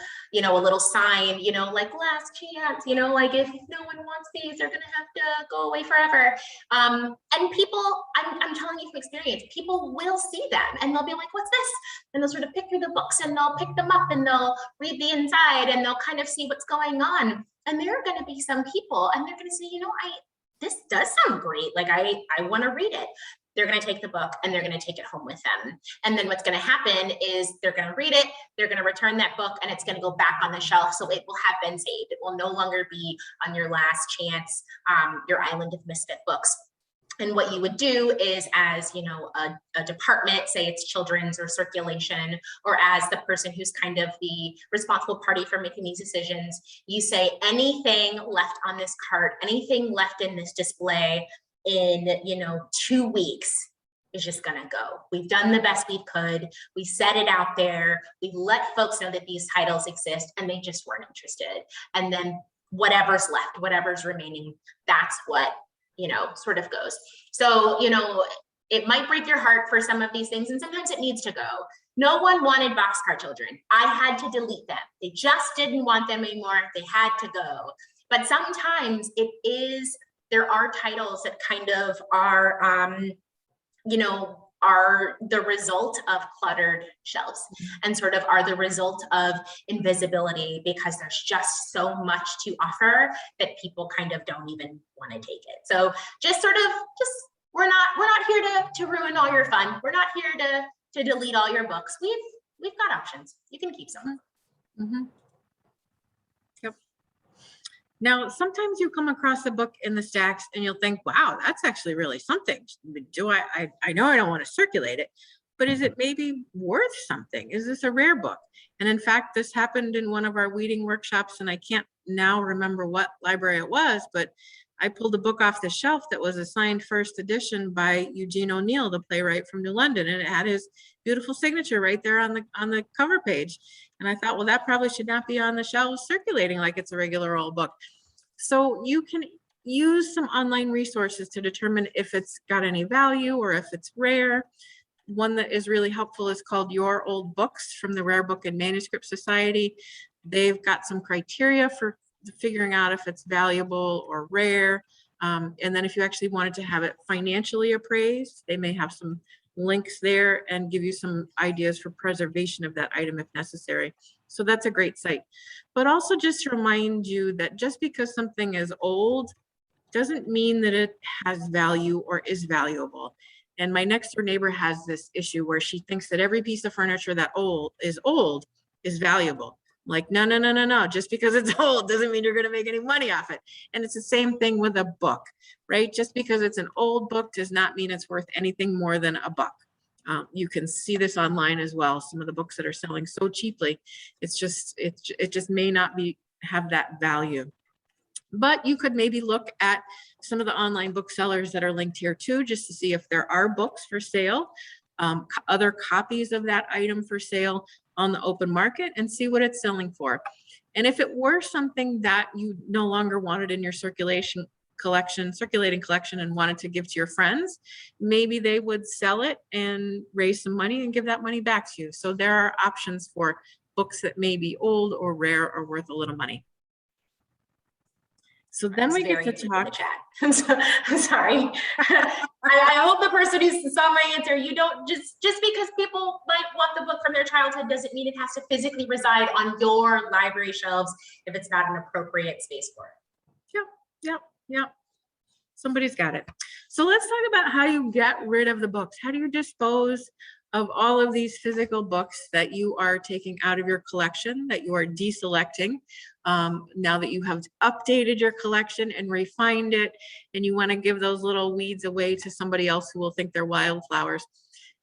sign, like last chance, like if no one wants these, they're going to have to go away forever. And people, I'm telling you from experience, people will see them and they'll be like, what's this? And they'll sort of pick through the books and they'll pick them up and they'll read the inside and they'll kind of see what's going on. And there are going to be some people and they're going to say, this does sound great. Like I want to read it. They're going to take the book and they're going to take it home with them. And then what's going to happen is they're going to read it, they're going to return that book, and it's going to go back on the shelf. So it will have been saved. It will no longer be on your last chance, your island of misfit books. And what you would do is, as a department, say it's children's or circulation, or as the person who's kind of the responsible party for making these decisions, you say anything left on this cart, anything left in this display in 2 weeks is just gonna go. We've done the best we could. We set it out there. We let folks know that these titles exist and they just weren't interested. And then whatever's left, whatever's remaining, that's what sort of goes. So it might break your heart for some of these things, and sometimes it needs to go. No one wanted boxcar children. I had to delete them. They just didn't want them anymore. They had to go. But sometimes there are titles that kind of are, are the result of cluttered shelves and sort of are the result of invisibility because there's just so much to offer that people kind of don't even want to take it. So we're not here to ruin all your fun. We're not here to delete all your books. We've got options. You can keep some. Mm-hmm. Yep. Now, sometimes you come across a book in the stacks and you'll think, wow, that's actually really something. I know I don't want to circulate it, but is it maybe worth something? Is this a rare book? And in fact, this happened in one of our weeding workshops, and I can't now remember what library it was, but I pulled a book off the shelf that was a signed first edition by Eugene O'Neill, the playwright from New London, and it had his beautiful signature right there on the cover page. And I thought, well, that probably should not be on the shelves circulating like it's a regular old book. So you can use some online resources to determine if it's got any value or if it's rare. One that is really helpful is called Your Old Books from the Rare Book and Manuscript Society. They've got some criteria for figuring out if it's valuable or rare. And then if you actually wanted to have it financially appraised, they may have some links there and give you some ideas for preservation of that item if necessary. So that's a great site. But also just to remind you that just because something is old doesn't mean that it has value or is valuable. And my next door neighbor has this issue where she thinks that every piece of furniture that old is valuable. Like, no, no, no, no, no. Just because it's old doesn't mean you're going to make any money off it. And it's the same thing with a book, right? Just because it's an old book does not mean it's worth anything more than a buck. You can see this online as well. Some of the books that are selling so cheaply, it just may not have that value. But you could maybe look at some of the online booksellers that are linked here too, just to see if there are books for sale, other copies of that item for sale on the open market, and see what it's selling for. And if it were something that you no longer wanted in your circulating collection and wanted to give to your friends, maybe they would sell it and raise some money and give that money back to you. So there are options for books that may be old or rare or worth a little money. So then we get to talk. I'm sorry. I hope the person who saw my answer, you don't just because people might want the book from their childhood doesn't mean it has to physically reside on your library shelves if it's not an appropriate space for it. Yeah. Somebody's got it. So let's talk about how you get rid of the books. How do you dispose of all of these physical books that you are taking out of your collection, that you are deselecting? Now that you have updated your collection and refined it, and you want to give those little weeds away to somebody else who will think they're wildflowers,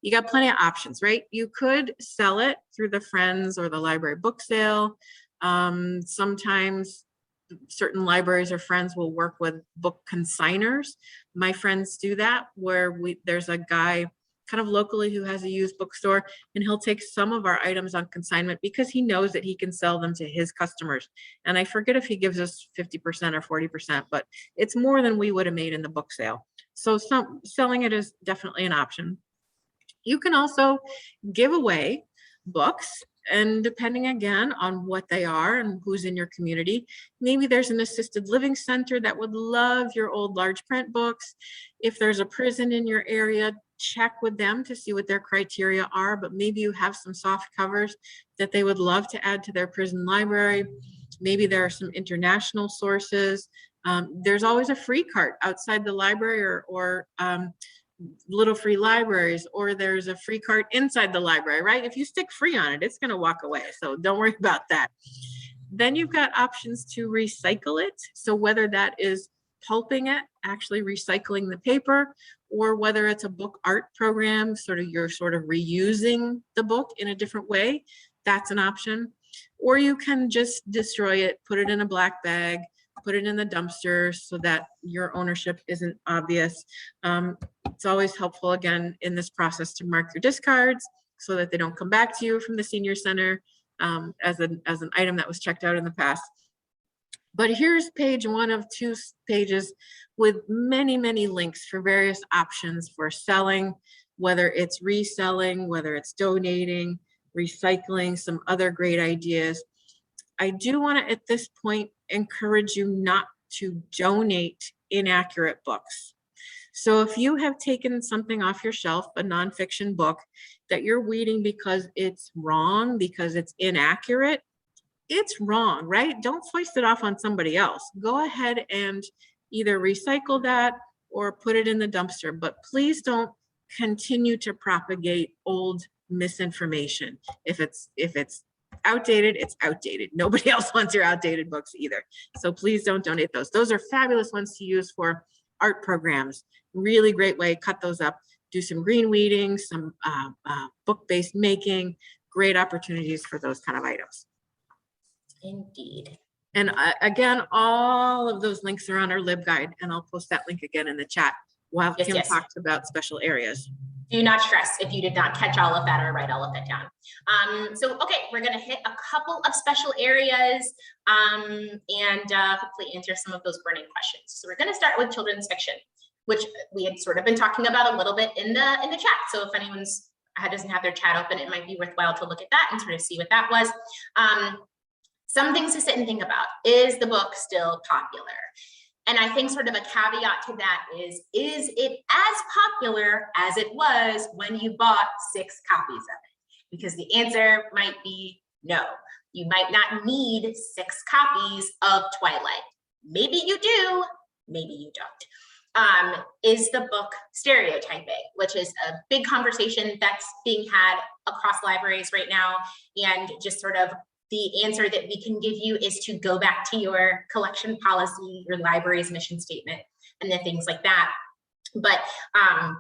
you got plenty of options, right? You could sell it through the Friends or the library book sale. Sometimes certain libraries or Friends will work with book consigners. My friends do that, where there's a guy kind of locally who has a used bookstore, and he'll take some of our items on consignment because he knows that he can sell them to his customers. And I forget if he gives us 50% or 40%, but it's more than we would have made in the book sale. So selling it is definitely an option. You can also give away books, and depending again on what they are and who's in your community, maybe there's an assisted living center that would love your old large print books. If there's a prison in your area, check with them to see what their criteria are, but maybe you have some soft covers that they would love to add to their prison library. Maybe there are some international sources. There's always a free cart outside the library or little free libraries, or there's a free cart inside the library, right? If you stick free on it, it's going to walk away. So don't worry about that. Then you've got options to recycle it. So whether that is pulping it, actually recycling the paper, or whether it's a book art program, you're reusing the book in a different way, that's an option. Or you can just destroy it, put it in a black bag, put it in the dumpster so that your ownership isn't obvious. It's always helpful, again, in this process to mark your discards so that they don't come back to you from the senior center as an item that was checked out in the past. But here's page one of 2 pages with many, many links for various options for selling, whether it's reselling, whether it's donating, recycling, some other great ideas. I do want to, at this point, encourage you not to donate inaccurate books. So if you have taken something off your shelf, a nonfiction book, that you're weeding because it's wrong, because it's inaccurate, it's wrong, right? Don't foist it off on somebody else. Go ahead and either recycle that or put it in the dumpster, but please don't continue to propagate old misinformation if it's outdated, it's outdated. Nobody else wants your outdated books either. So please don't donate those. Those are fabulous ones to use for art programs. Really great way, cut those up, do some green weeding, some book-based making, great opportunities for those kind of items. Indeed. And again, all of those links are on our LibGuide, and I'll post that link again in the chat while Yes, Kim yes. talks about special areas. Do not stress if you did not catch all of that or write all of that down. So, okay, we're gonna hit a couple of special areas and hopefully answer some of those burning questions. So we're gonna start with children's fiction, which we had sort of been talking about a little bit in the chat. So if anyone's doesn't have their chat open, it might be worthwhile to look at that and sort of see what that was. Some things to sit and think about. Is the book still popular? And I think sort of a caveat to that is it as popular as it was when you bought 6 copies of it? Because the answer might be no. You might not need 6 copies of Twilight. Maybe you do, maybe you don't. Is the book stereotyping, which is a big conversation that's being had across libraries right now, and just sort of the answer that we can give you is to go back to your collection policy, your library's mission statement, and the things like that. But,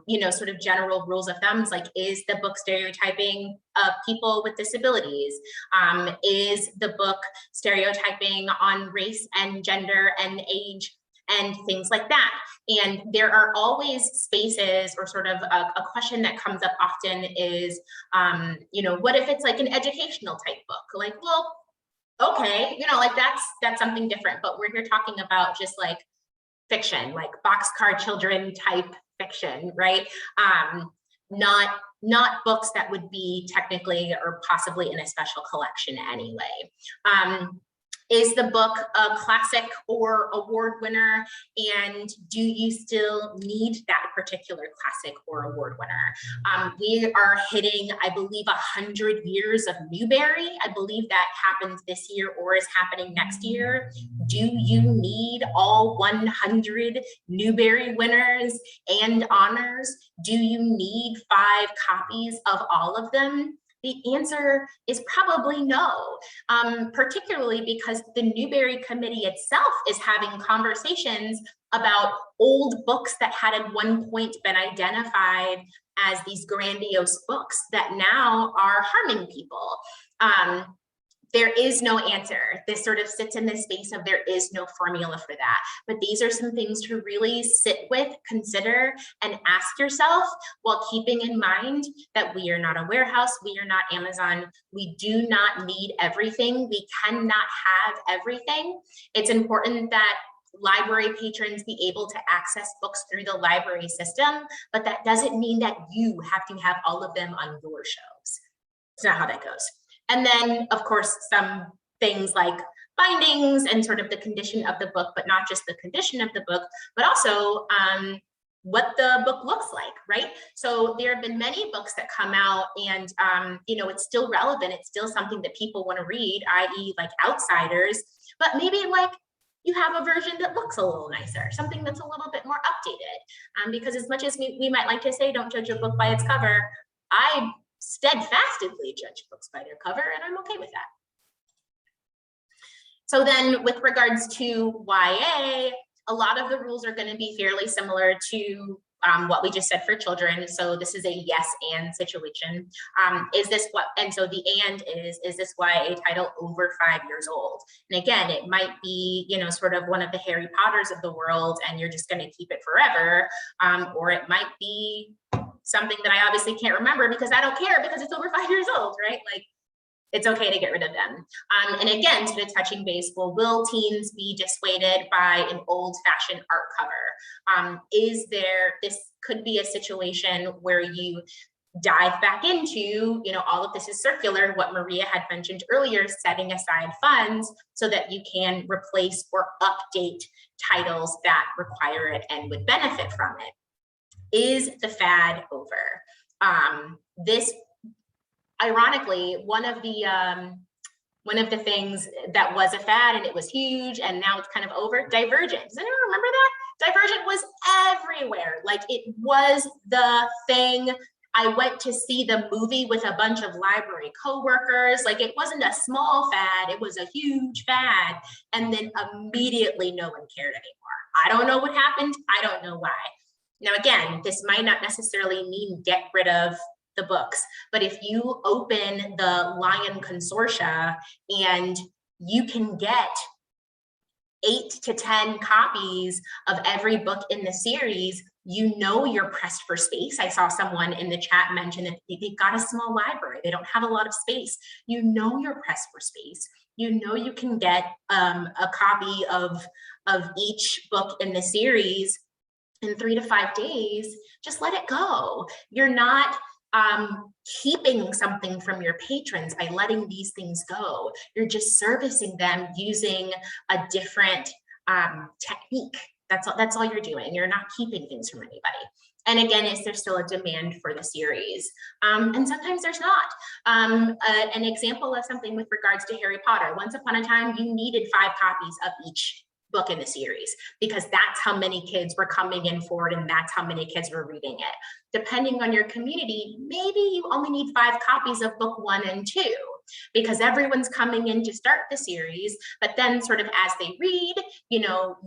you know, sort of general rules of thumbs, like, is the book stereotyping of people with disabilities? Is the book stereotyping on race and gender and age and things like that? And there are always spaces, or sort of a question that comes up often is, you know, what if it's like an educational type book? Like, well, okay, you know, like that's something different, but we're here talking about just like fiction, like boxcar children type fiction, right? Not books that would be technically or possibly in a special collection anyway. Is the book a classic or award winner? And do you still need that particular classic or award winner? We are hitting, I believe, 100 years of Newbery. I believe that happens this year or is happening next year. Do you need all 100 Newbery winners and honors? Do you need 5 copies of all of them? The answer is probably no, particularly because the Newbery Committee itself is having conversations about old books that had at one point been identified as these grandiose books that now are harming people. There is no answer. This sort of sits in this space of there is no formula for that. But these are some things to really sit with, consider, and ask yourself, while keeping in mind that we are not a warehouse, we are not Amazon. We do not need everything. We cannot have everything. It's important that library patrons be able to access books through the library system, but that doesn't mean that you have to have all of them on your shelves. It's not how that goes. And then, of course, some things like bindings and sort of the condition of the book, but not just the condition of the book, but also what the book looks like, right? So there have been many books that come out and, you know, it's still relevant. It's still something that people want to read, i.e. like Outsiders, but maybe like you have a version that looks a little nicer, something that's a little bit more updated. Because as much as we might like to say, don't judge a book by its cover, I steadfastly judge books by their cover, and I'm okay with that. So then with regards to YA, a lot of the rules are going to be fairly similar to what we just said for children. So this is a yes and situation. Is this what, and so the and is this YA title over 5 years old? And again, it might be, you know, sort of one of the Harry Potters of the world, and you're just going to keep it forever. Or it might be something that I obviously can't remember because I don't care because it's over 5 years old, right? Like, it's okay to get rid of them. And again, sort of touching base, well, will teens be dissuaded by an old-fashioned art cover? This could be a situation where you dive back into, you know, all of this is circular, what Maria had mentioned earlier, setting aside funds so that you can replace or update titles that require it and would benefit from it. Is the fad over? This, ironically, one of the things that was a fad and it was huge and now it's kind of over, Divergent. Does anyone remember that? Divergent was everywhere. Like, it was the thing. I went to see the movie with a bunch of library coworkers. Like, it wasn't a small fad, it was a huge fad. And then immediately no one cared anymore. I don't know what happened. I don't know why. Now, again, this might not necessarily mean get rid of the books, but if you open the Lion Consortia and you can get 8 to 10 copies of every book in the series, you know you're pressed for space. I saw someone in the chat mention that they've got a small library. They don't have a lot of space. You know you're pressed for space. You know you can get a copy of each book in the series in 3 to 5 days. Just let it go. You're not keeping something from your patrons by letting these things go. You're just servicing them using a different technique. That's all you're doing. You're not keeping things from anybody. And again, is there still a demand for the series? And sometimes there's not. An example of something with regards to Harry Potter, once upon a time, you needed 5 copies of each book in the series because that's how many kids were coming in for it and that's how many kids were reading it. Depending on your community, maybe you only need 5 copies of book 1 and 2 because everyone's coming in to start the series, but then sort of as they read, you know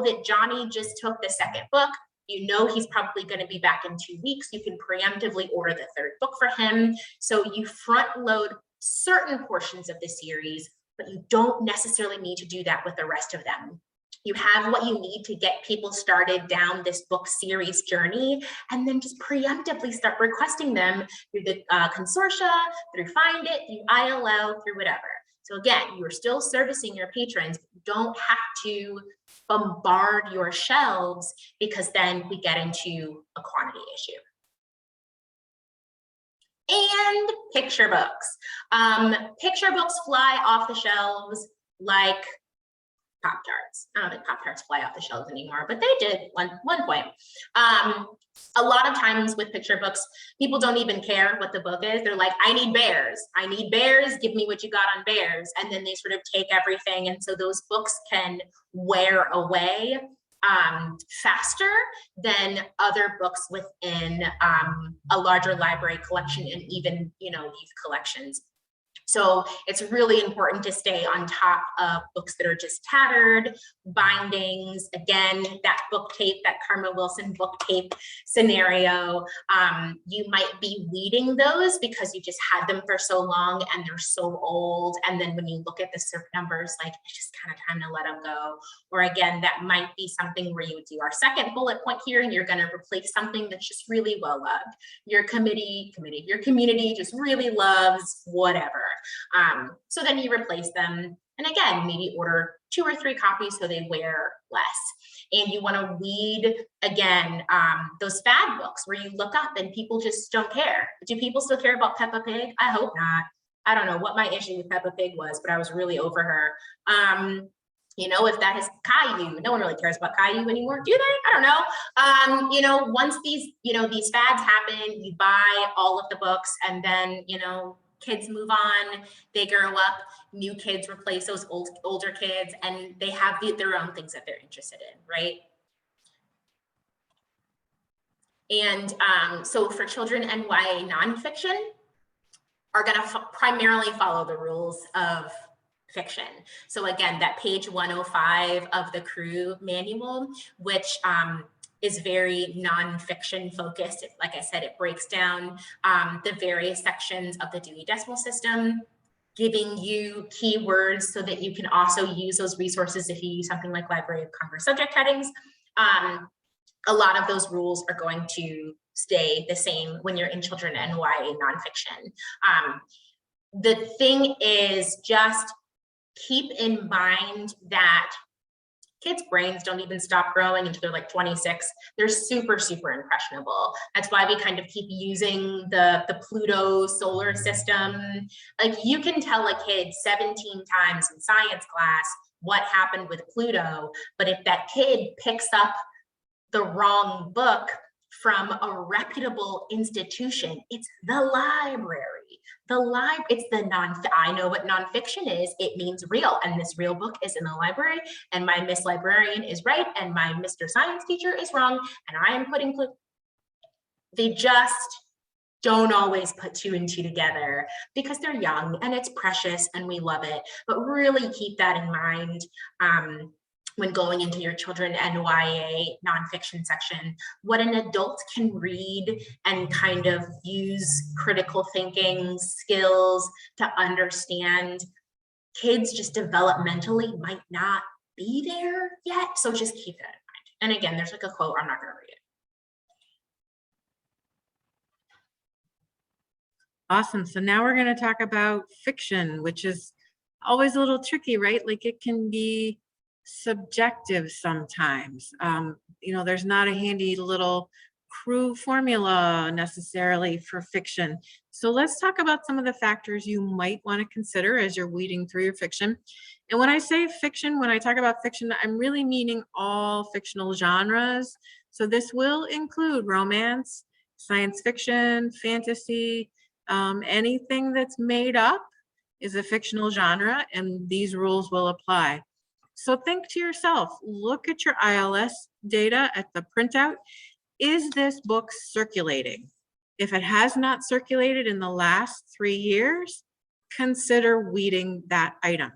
that Johnny just took the 2nd book, you know he's probably going to be back in 2 weeks, you can preemptively order the 3rd book for him. So you front load certain portions of the series, but you don't necessarily need to do that with the rest of them. You have what you need to get people started down this book series journey, and then just preemptively start requesting them through the consortia, through Find It, through ILL, through whatever. So again, you're still servicing your patrons, but you don't have to bombard your shelves because then we get into a quantity issue. And picture books. Picture books fly off the shelves like Pop-Tarts. I don't think Pop-Tarts fly off the shelves anymore, but they did one point. A lot of times with picture books, people don't even care what the book is. They're like, I need bears. I need bears. Give me what you got on bears. And then they sort of take everything. And so those books can wear away faster than other books within a larger library collection and even, youth collections. So it's really important to stay on top of books that are just tattered, bindings. Again, that book tape, that Karma Wilson book tape scenario, you might be weeding those because you just had them for so long and they're so old. And then when you look at the CERF numbers, like it's just kind of time to let them go. Or again, that might be something where you would do our 2nd bullet point here and you're going to replace something that's just really well loved. Your your community just really loves whatever. So then you replace them. And again, maybe order 2 or 3 copies so they wear less. And you want to weed, again, those fad books where you look up and people just don't care. Do people still care about Peppa Pig? I hope not. I don't know what my issue with Peppa Pig was, but I was really over her. If that is Caillou, no one really cares about Caillou anymore, do they? I don't know. Once these fads happen, you buy all of the books and then, kids move on, they grow up, new kids replace those older kids, and they have their own things that they're interested in, right? And so for children and YA nonfiction are going to primarily follow the rules of fiction. So again, that page 105 of the Crew manual, which is very nonfiction focused. Like I said, it breaks down the various sections of the Dewey Decimal System, giving you keywords so that you can also use those resources if you use something like Library of Congress subject headings. A lot of those rules are going to stay the same when you're in children and YA nonfiction. The thing is just keep in mind that kids' brains don't even stop growing until they're like 26. They're super, super impressionable. That's why we kind of keep using the Pluto solar system. Like you can tell a kid 17 times in science class what happened with Pluto, but if that kid picks up the wrong book from a reputable institution, it's the library. I know what nonfiction is. It means real, and this real book is in the library, and my Miss Librarian is right, and my Mr. Science teacher is wrong, and I am putting. They just don't always put 2 and 2 together because they're young and it's precious and we love it. But really keep that in mind when going into your children NYA nonfiction section, what an adult can read and kind of use critical thinking skills to understand. Kids just developmentally might not be there yet. So just keep that in mind. And again, there's like a quote, I'm not going to read it. Awesome. So now we're going to talk about fiction, which is always a little tricky, right? Like it can be subjective sometimes. You know, there's not a handy little crew formula necessarily for fiction. So let's talk about some of the factors you might want to consider as you're weeding through your fiction. And when I say fiction, when I talk about fiction, I'm really meaning all fictional genres. So this will include romance, science fiction, fantasy, anything that's made up is a fictional genre, and these rules will apply. So think to yourself, look at your ILS data at the printout. Is this book circulating? If it has not circulated in the last 3 years, consider weeding that item.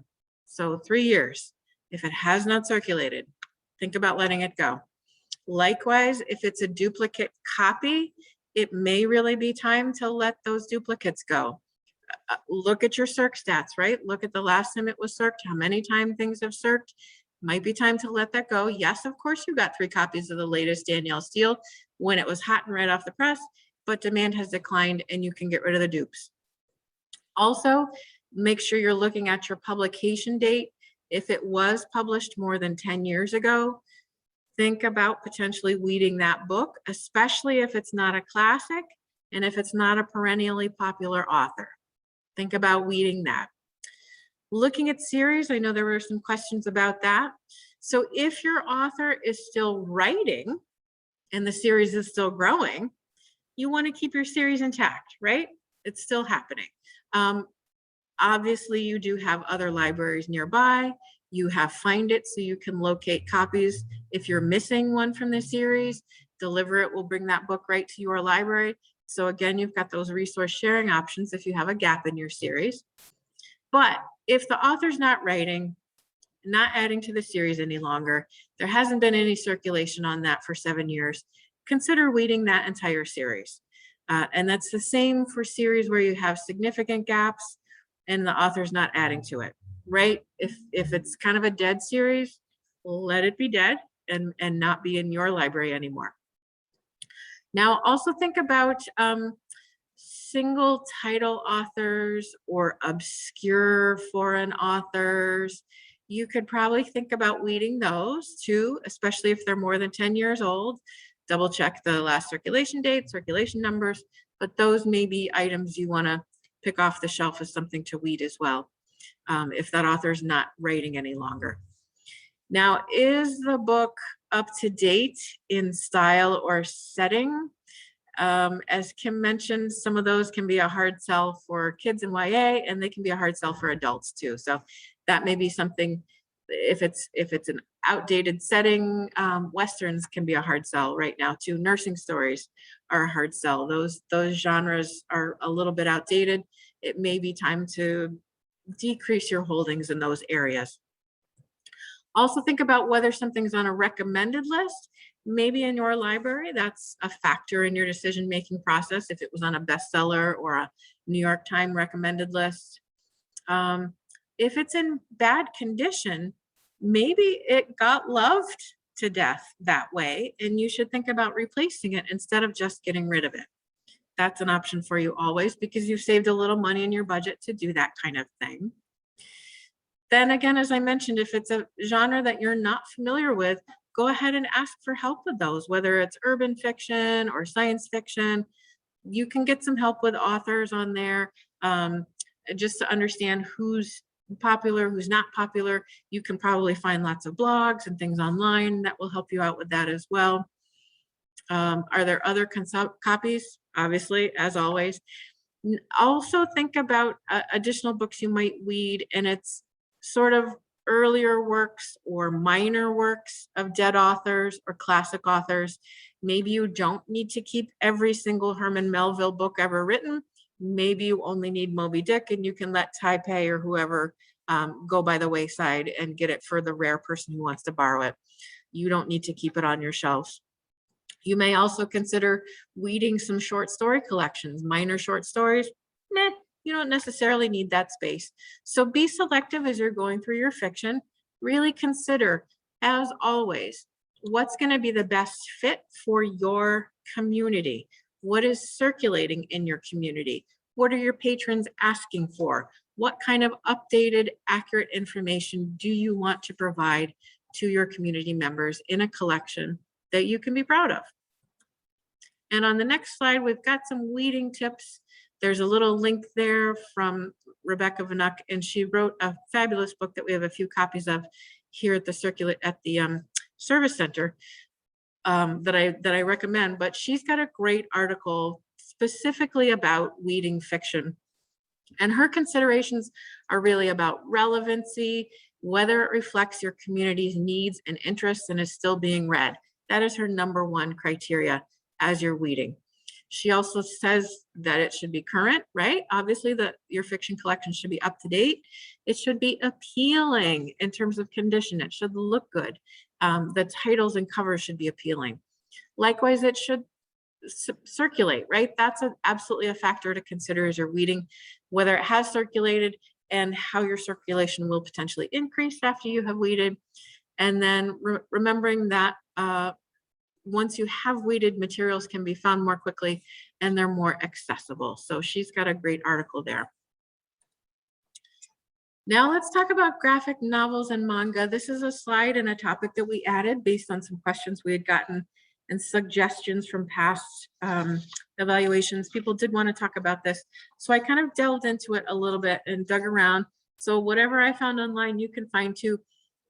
So 3 years, if it has not circulated, think about letting it go. Likewise, if it's a duplicate copy, it may really be time to let those duplicates go. Look at your circ stats, right? Look at the last time it was circed, how many times things have circed. Might be time to let that go. Yes, of course, you got 3 copies of the latest Danielle Steele when it was hot and right off the press, but demand has declined and you can get rid of the dupes. Also, make sure you're looking at your publication date. If it was published more than 10 years ago, think about potentially weeding that book, especially if it's not a classic and if it's not a perennially popular author. Think about weeding that. Looking at series, I know there were some questions about that. So if your author is still writing and the series is still growing, you want to keep your series intact, right? It's still happening. Obviously, you do have other libraries nearby. You have Find It, so you can locate copies. If you're missing one from the series, Deliver It will bring that book right to your library. So again, you've got those resource sharing options if you have a gap in your series. But if the author's not writing, not adding to the series any longer, there hasn't been any circulation on that for 7 years, consider weeding that entire series. And that's the same for series where you have significant gaps and the author's not adding to it, right? If it's kind of a dead series, let it be dead and not be in your library anymore. Now, also think about single title authors or obscure foreign authors. You could probably think about weeding those too, especially if they're more than 10 years old. Double check the last circulation date, circulation numbers, but those may be items you want to pick off the shelf as something to weed as well, if that author is not writing any longer. Now, is the book up to date in style or setting? As Kim mentioned, some of those can be a hard sell for kids in YA, and they can be a hard sell for adults too. So that may be something, if it's an outdated setting, Westerns can be a hard sell right now too. Nursing stories are a hard sell. Those genres are a little bit outdated. It may be time to decrease your holdings in those areas. Also think about whether something's on a recommended list. Maybe in your library, that's a factor in your decision-making process if it was on a bestseller or a New York Times recommended list. If it's in bad condition, maybe it got loved to death that way, and you should think about replacing it instead of just getting rid of it. That's an option for you always because you've saved a little money in your budget to do that kind of thing. Then again, as I mentioned, if it's a genre that you're not familiar with, go ahead and ask for help with those, whether it's urban fiction or science fiction. You can get some help with authors on there just to understand who's popular, who's not popular. You can probably find lots of blogs and things online that will help you out with that as well. Are there other copies? Obviously, as always. Also think about additional books you might weed, and it's sort of earlier works or minor works of dead authors or classic authors. Maybe you don't need to keep every single Herman Melville book ever written. Maybe you only need Moby Dick and you can let Taipei or whoever go by the wayside and get it for the rare person who wants to borrow it. You don't need to keep it on your shelves. You may also consider weeding some short story collections, minor short stories. Meh, you don't necessarily need that space. So be selective as you're going through your fiction. Really consider, as always, what's going to be the best fit for your community. What is circulating in your community? What are your patrons asking for? What kind of updated, accurate information do you want to provide to your community members in a collection that you can be proud of? And on the next slide, we've got some weeding tips. There's a little link there from Rebecca Vanuk, and she wrote a fabulous book that we have a few copies of here at the service center that I recommend. But she's got a great article specifically about weeding fiction. And her considerations are really about relevancy, whether it reflects your community's needs and interests and is still being read. That is her #1 criteria as you're weeding. She also says that it should be current, right? Obviously, your fiction collection should be up to date. It should be appealing in terms of condition. It should look good. The titles and covers should be appealing. Likewise, it should circulate, right? That's absolutely a factor to consider as you're weeding, whether it has circulated and how your circulation will potentially increase after you have weeded. And then remembering that once you have weeded, materials can be found more quickly and they're more accessible. So she's got a great article there. Now let's talk about graphic novels and manga. This is a slide and a topic that we added based on some questions we had gotten and suggestions from past evaluations. People did want to talk about this. So I kind of delved into it a little bit and dug around. So whatever I found online, you can find too.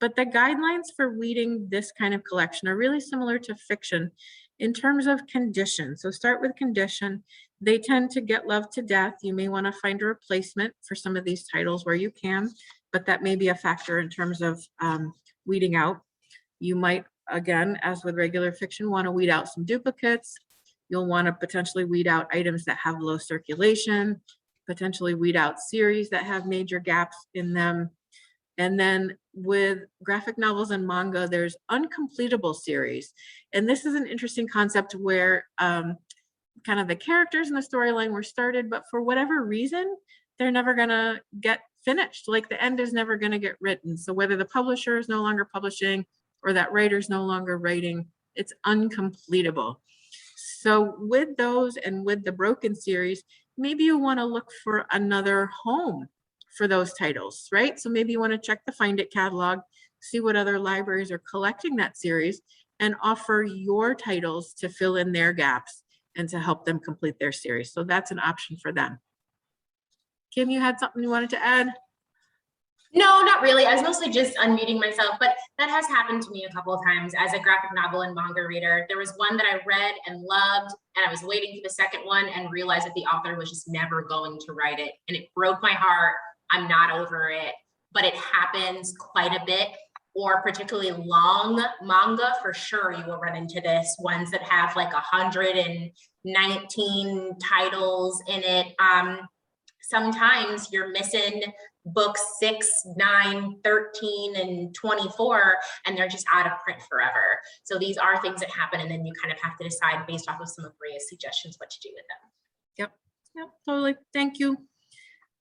But the guidelines for weeding this kind of collection are really similar to fiction in terms of condition. So start with condition. They tend to get loved to death. You may want to find a replacement for some of these titles where you can, but that may be a factor in terms of weeding out. You might, again, as with regular fiction, want to weed out some duplicates. You'll want to potentially weed out items that have low circulation, potentially weed out series that have major gaps in them. And then with graphic novels and manga, there's uncompletable series. And this is an interesting concept where kind of the characters in the storyline were started, but for whatever reason, they're never gonna get finished. Like the end is never gonna get written. So whether the publisher is no longer publishing or that writer is no longer writing, it's uncompletable. So with those and with the broken series, maybe you wanna look for another home for those titles, right? So maybe you want to check the Find It catalog, see what other libraries are collecting that series, and offer your titles to fill in their gaps and to help them complete their series. So that's an option for them. Kim, you had something you wanted to add? No, not really. I was mostly just unmuting myself, but that has happened to me a couple of times as a graphic novel and manga reader. There was one that I read and loved, and I was waiting for the second one and realized that the author was just never going to write it. And it broke my heart. I'm not over it, but it happens quite a bit. Or particularly long manga, for sure you will run into this, ones that have like 119 titles in it. Sometimes you're missing books 6, 9, 13, and 24, and they're just out of print forever. So these are things that happen, and then you kind of have to decide based off of some of Maria's suggestions what to do with them. Yep, totally. Thank you.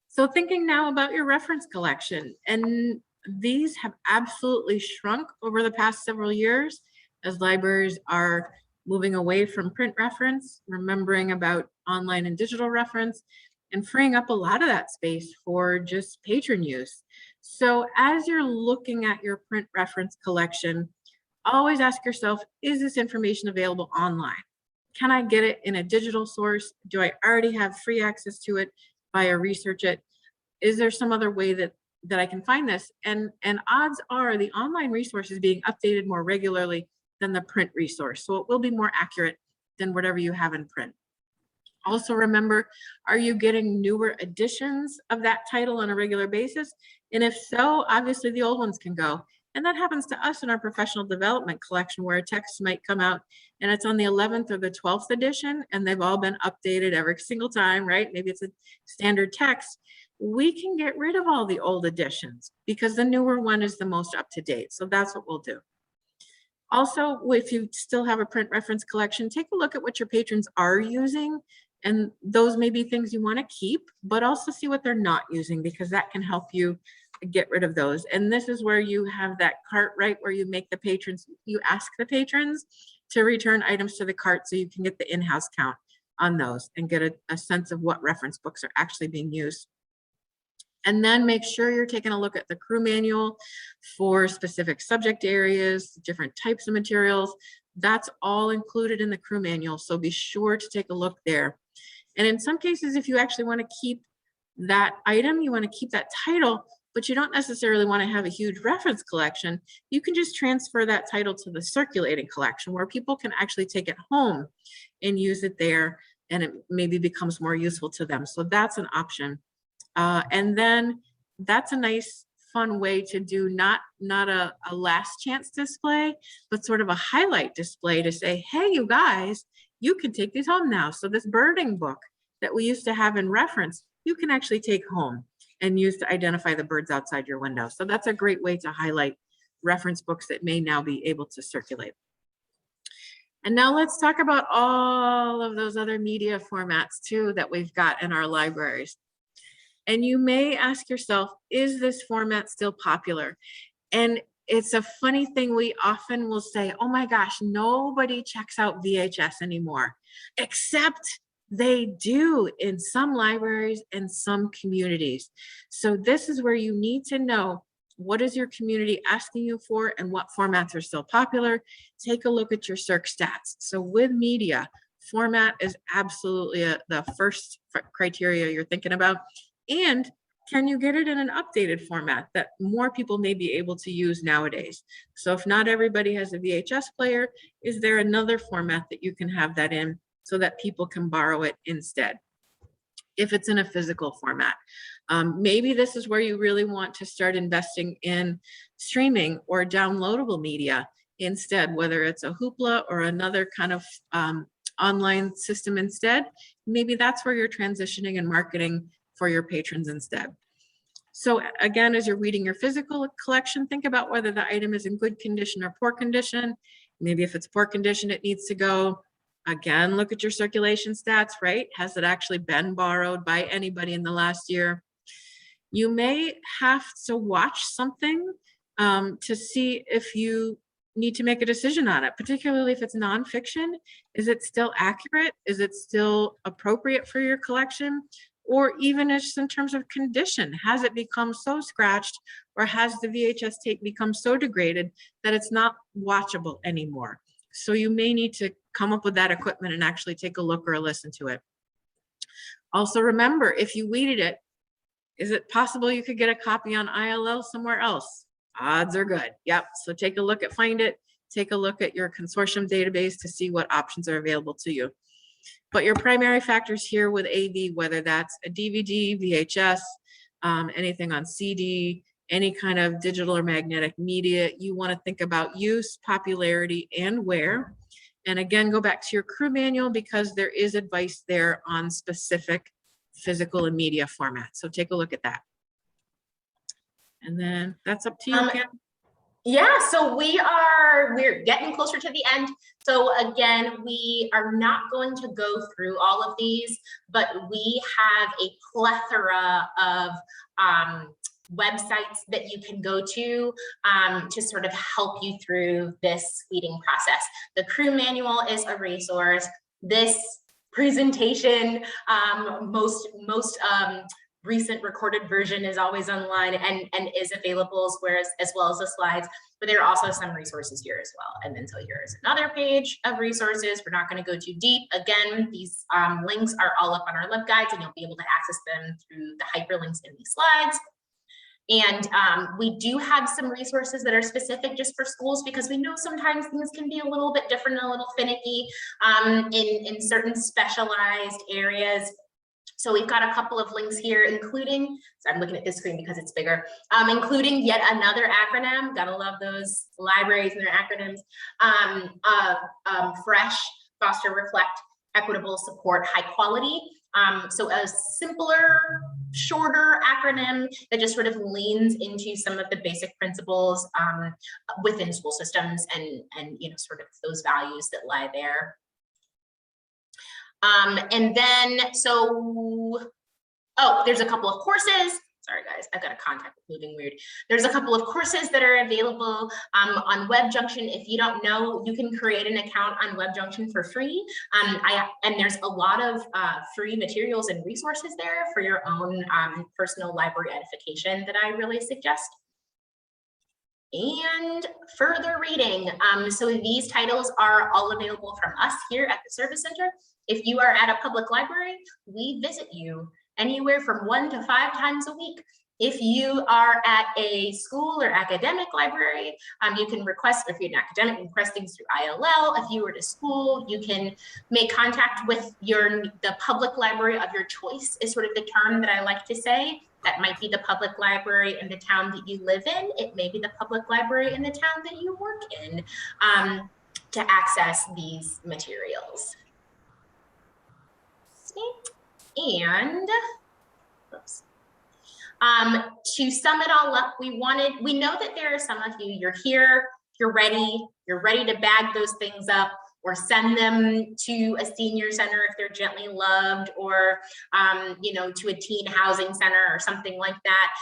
So thinking now about your reference collection, and these have absolutely shrunk over the past several years as libraries are moving away from print reference, remembering about online and digital reference, and freeing up a lot of that space for just patron use. So as you're looking at your print reference collection, always ask yourself, is this information available online? Can I get it in a digital source? Do I already have free access to it via research it? Is there some other way that I can find this? And odds are the online resource is being updated more regularly than the print resource. So it will be more accurate than whatever you have in print. Also remember, are you getting newer editions of that title on a regular basis? And if so, obviously the old ones can go. And that happens to us in our professional development collection, where a text might come out and it's on the 11th or the 12th edition, and they've all been updated every single time, right? Maybe it's a standard text. We can get rid of all the old editions because the newer one is the most up to date. So that's what we'll do. Also, if you still have a print reference collection, take a look at what your patrons are using. And those may be things you want to keep, but also see what they're not using, because that can help you get rid of those. And this is where you have that cart, right, where you make the patrons, you ask the patrons to return items to the cart so you can get the in-house count on those and get a sense of what reference books are actually being used. And then make sure you're taking a look at the crew manual for specific subject areas, different types of materials. That's all included in the crew manual, so be sure to take a look there. And in some cases, if you actually want to keep that item, you want to keep that title, but you don't necessarily want to have a huge reference collection, you can just transfer that title to the circulating collection, where people can actually take it home and use it there, and it maybe becomes more useful to them. So that's an option. And then that's a nice, fun way to do not a last chance display, but sort of a highlight display to say, hey, you guys, you can take these home now. So this birding book that we used to have in reference, you can actually take home and use to identify the birds outside your window. So that's a great way to highlight reference books that may now be able to circulate. And now let's talk about all of those other media formats too that we've got in our libraries. And you may ask yourself, is this format still popular? And it's a funny thing, we often will say, oh my gosh, nobody checks out VHS anymore, except they do in some libraries and some communities. So this is where you need to know, what is your community asking you for and what formats are still popular? Take a look at your search stats. So with media, format is absolutely the first criteria you're thinking about. And can you get it in an updated format that more people may be able to use nowadays? So if not everybody has a VHS player, is there another format that you can have that in so that people can borrow it instead? If it's in a physical format. Maybe this is where you really want to start investing in streaming or downloadable media instead, whether it's a Hoopla or another kind of online system instead. Maybe that's where you're transitioning and marketing for your patrons instead. So again, as you're reading your physical collection, think about whether the item is in good condition or poor condition. Maybe if it's poor condition, it needs to go. Again, look at your circulation stats, right? Has it actually been borrowed by anybody in the last year? You may have to watch something to see if you need to make a decision on it, particularly if it's nonfiction. Is it still accurate? Is it still appropriate for your collection? Or even just in terms of condition, has it become so scratched, or has the VHS tape become so degraded that it's not watchable anymore? So you may need to come up with that equipment and actually take a look or a listen to it. Also remember, if you weeded it, is it possible you could get a copy on ILL somewhere else? Odds are good. Yep. So take a look at Find It. Take a look at your consortium database to see what options are available to you. But your primary factors here with AV, whether that's a DVD, VHS, anything on CD, any kind of digital or magnetic media, you want to think about use, popularity, and where. And again, go back to your crew manual, because there is advice there on specific physical and media formats. So take a look at that. And then that's up to you, Kim. Yeah, so we're getting closer to the end. So again, we are not going to go through all of these, but we have a plethora of websites that you can go to sort of help you through this weeding process. The crew manual is a resource. This presentation, most recent recorded version is always online and is available, as well as the slides, but there are also some resources here as well. And then so here is another page of resources. We're not going to go too deep. Again, these links are all up on our LibGuides, and you'll be able to access them through the hyperlinks in these slides. And we do have some resources that are specific just for schools, because we know sometimes things can be a little bit different, a little finicky in certain specialized areas. So we've got a couple of links here, including, so I'm looking at this screen because it's bigger, including yet another acronym. Gotta love those libraries and their acronyms. FRESH, foster, reflect, equitable, support, high quality. So a simpler, shorter acronym that just sort of leans into some of the basic principles within school systems and you know, sort of those values that lie there. And then, so, oh, there's a couple of courses. Sorry guys, I've got a contact moving weird. There's a couple of courses that are available on WebJunction. If you don't know, you can create an account on WebJunction for free. And there's a lot of free materials and resources there for your own personal library edification that I really suggest. And further reading. So these titles are all available from us here at the Service Center. If you are at a public library, we visit you anywhere from 1 to 5 times a week. If you are at a school or academic library, you can request, if you're an academic, you can request things through ILL. If you were to school, you can make contact with the public library of your choice, is sort of the term that I like to say. That might be the public library in the town that you live in. It may be the public library in the town that you work in to access these materials. And oops. To sum it all up, we know that there are some of you, you're here, you're ready to bag those things up or send them to a senior center if they're gently loved, or you know, to a teen housing center or something like that.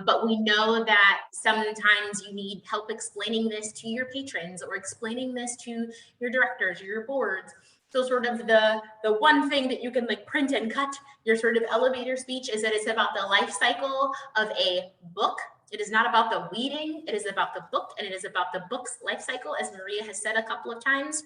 But we know that sometimes you need help explaining this to your patrons or explaining this to your directors or your boards. So sort of the one thing that you can like print and cut your sort of elevator speech is that it's about the life cycle of a book. It is not about the weeding, it is about the book, and it is about the book's life cycle, as Maria has said a couple of times.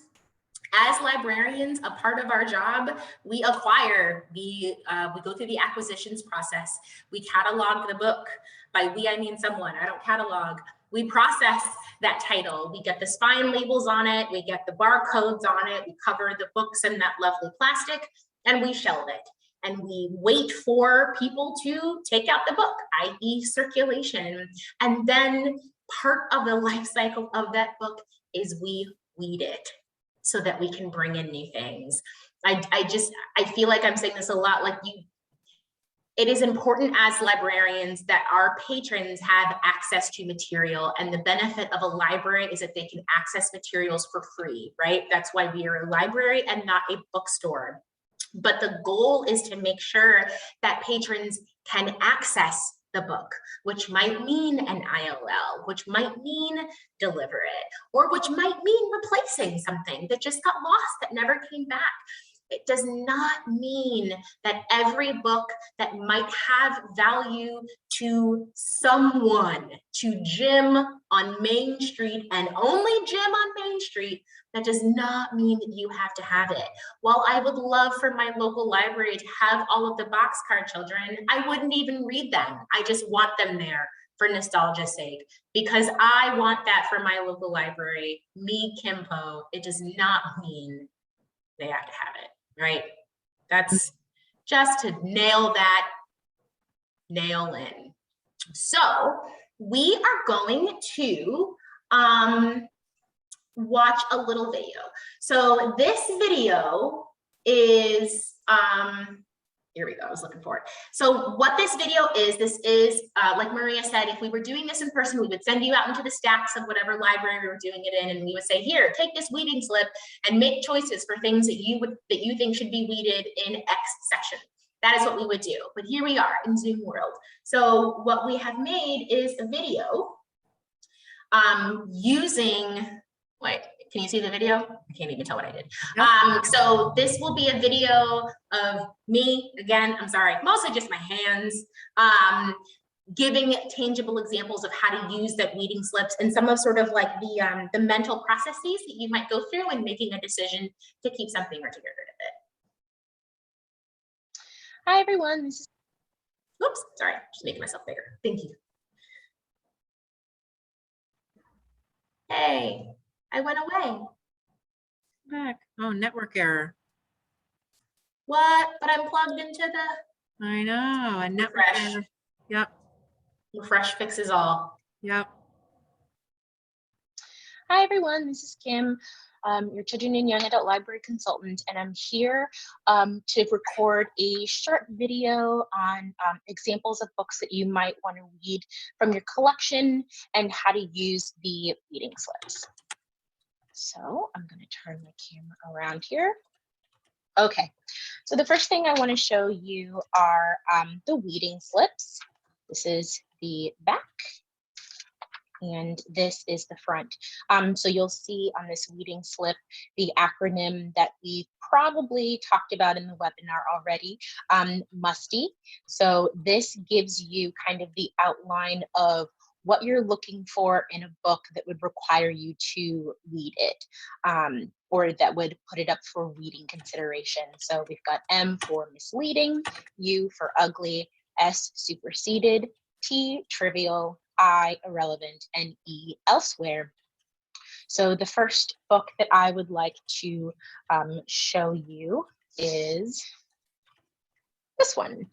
As librarians, a part of our job, we acquire, we go through the acquisitions process. We catalog the book. By we, I mean someone, I don't catalog. We process that title. We get the spine labels on it. We get the barcodes on it. We cover the books in that lovely plastic, and we shelve it. And we wait for people to take out the book, i.e. circulation. And then part of the life cycle of that book is we weed it so that we can bring in new things. I feel like I'm saying this a lot, like it is important as librarians that our patrons have access to material, and the benefit of a library is that they can access materials for free, right? That's why we are a library and not a bookstore. But the goal is to make sure that patrons can access the book, which might mean an ILL, which might mean deliver it, or which might mean replacing something that just got lost, that never came back. It does not mean that every book that might have value to someone, to Jim on Main Street and only Jim on Main Street, that does not mean that you have to have it. While I would love for my local library to have all of the boxcar children, I wouldn't even read them. I just want them there for nostalgia's sake, because I want that for my local library. Me, Kim Powe, it does not mean they have to have it, right? That's just to nail in. So we are going to watch a little video. So this video is, here we go, I was looking for it. So what this video is, like Maria said, if we were doing this in person, we would send you out into the stacks of whatever library we were doing it in, and we would say, here, take this weeding slip and make choices for things that you think should be weeded in X section. That is what we would do. But here we are in Zoom world. So what we have made is a video using, wait, can you see the video? I can't even tell what I did. Nope. So this will be a video of me, again, I'm sorry, mostly just my hands, giving tangible examples of how to use that weeding slips and some of sort of like the mental processes that you might go through when making a decision to keep something or to get rid of it. Hi everyone, this is, oops, sorry, just making myself bigger. Thank you. Hey, I went away. Back. Oh, network error. What? But I'm plugged into the I know. A network refresh. error. Yep. Refresh fixes all. Yep. Hi, everyone. This is Kim, your children and young adult library consultant, and I'm here to record a short video on examples of books that you might want to read from your collection and how to use the reading slips. So I'm going to turn my camera around here. Okay, so the first thing I want to show you are the weeding slips. This is the back. And this is the front. So you'll see on this weeding slip the acronym that we probably talked about in the webinar already, M.U.S.T.I.E. So this gives you kind of the outline of what you're looking for in a book that would require you to read it, or that would put it up for reading consideration. So we've got M for misleading, U for ugly, S superseded, T trivial, I irrelevant, and E elsewhere. So the first book that I would like to show you is this one,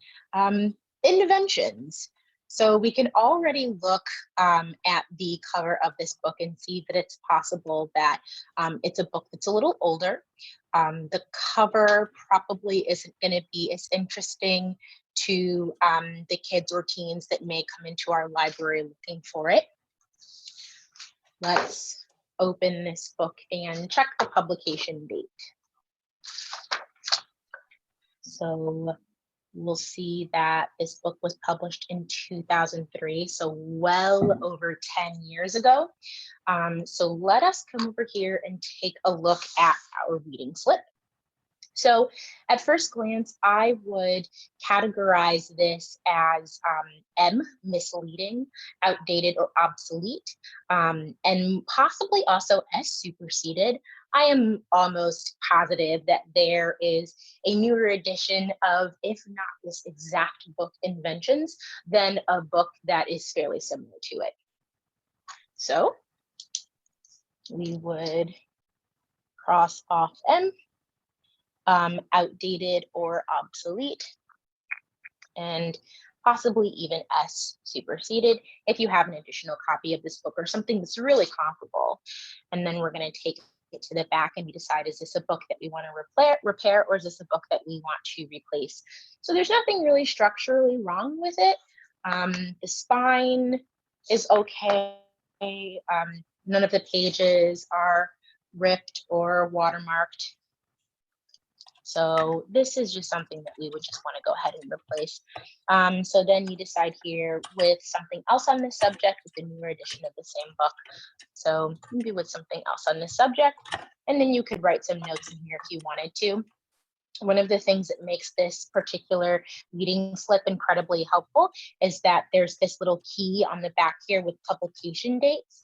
Inventions. So we can already look at the cover of this book and see that it's possible that it's a book that's a little older. The cover probably isn't going to be as interesting to the kids or teens that may come into our library looking for it. Let's open this book and check the publication date. So we'll see that this book was published in 2003, so well over 10 years ago. So let us come over here and take a look at our reading slip. So at first glance, I would categorize this as M, misleading, outdated or obsolete, and possibly also S, superseded. I am almost positive that there is a newer edition of, if not this exact book, Inventions, than a book that is fairly similar to it. So we would cross off M. Outdated or obsolete, and possibly even S, superseded, if you have an additional copy of this book or something that's really comparable. And then we're going to take it to the back and we decide, is this a book that we want to repair, or is this a book that we want to replace? So there's nothing really structurally wrong with it. The spine is okay. None of the pages are ripped or watermarked. So this is just something that we would just want to go ahead and replace. So then you decide here with something else on this subject with the newer edition of the same book. So maybe with something else on this subject, and then you could write some notes in here if you wanted to. One of the things that makes this particular reading slip incredibly helpful is that there's this little key on the back here with publication dates,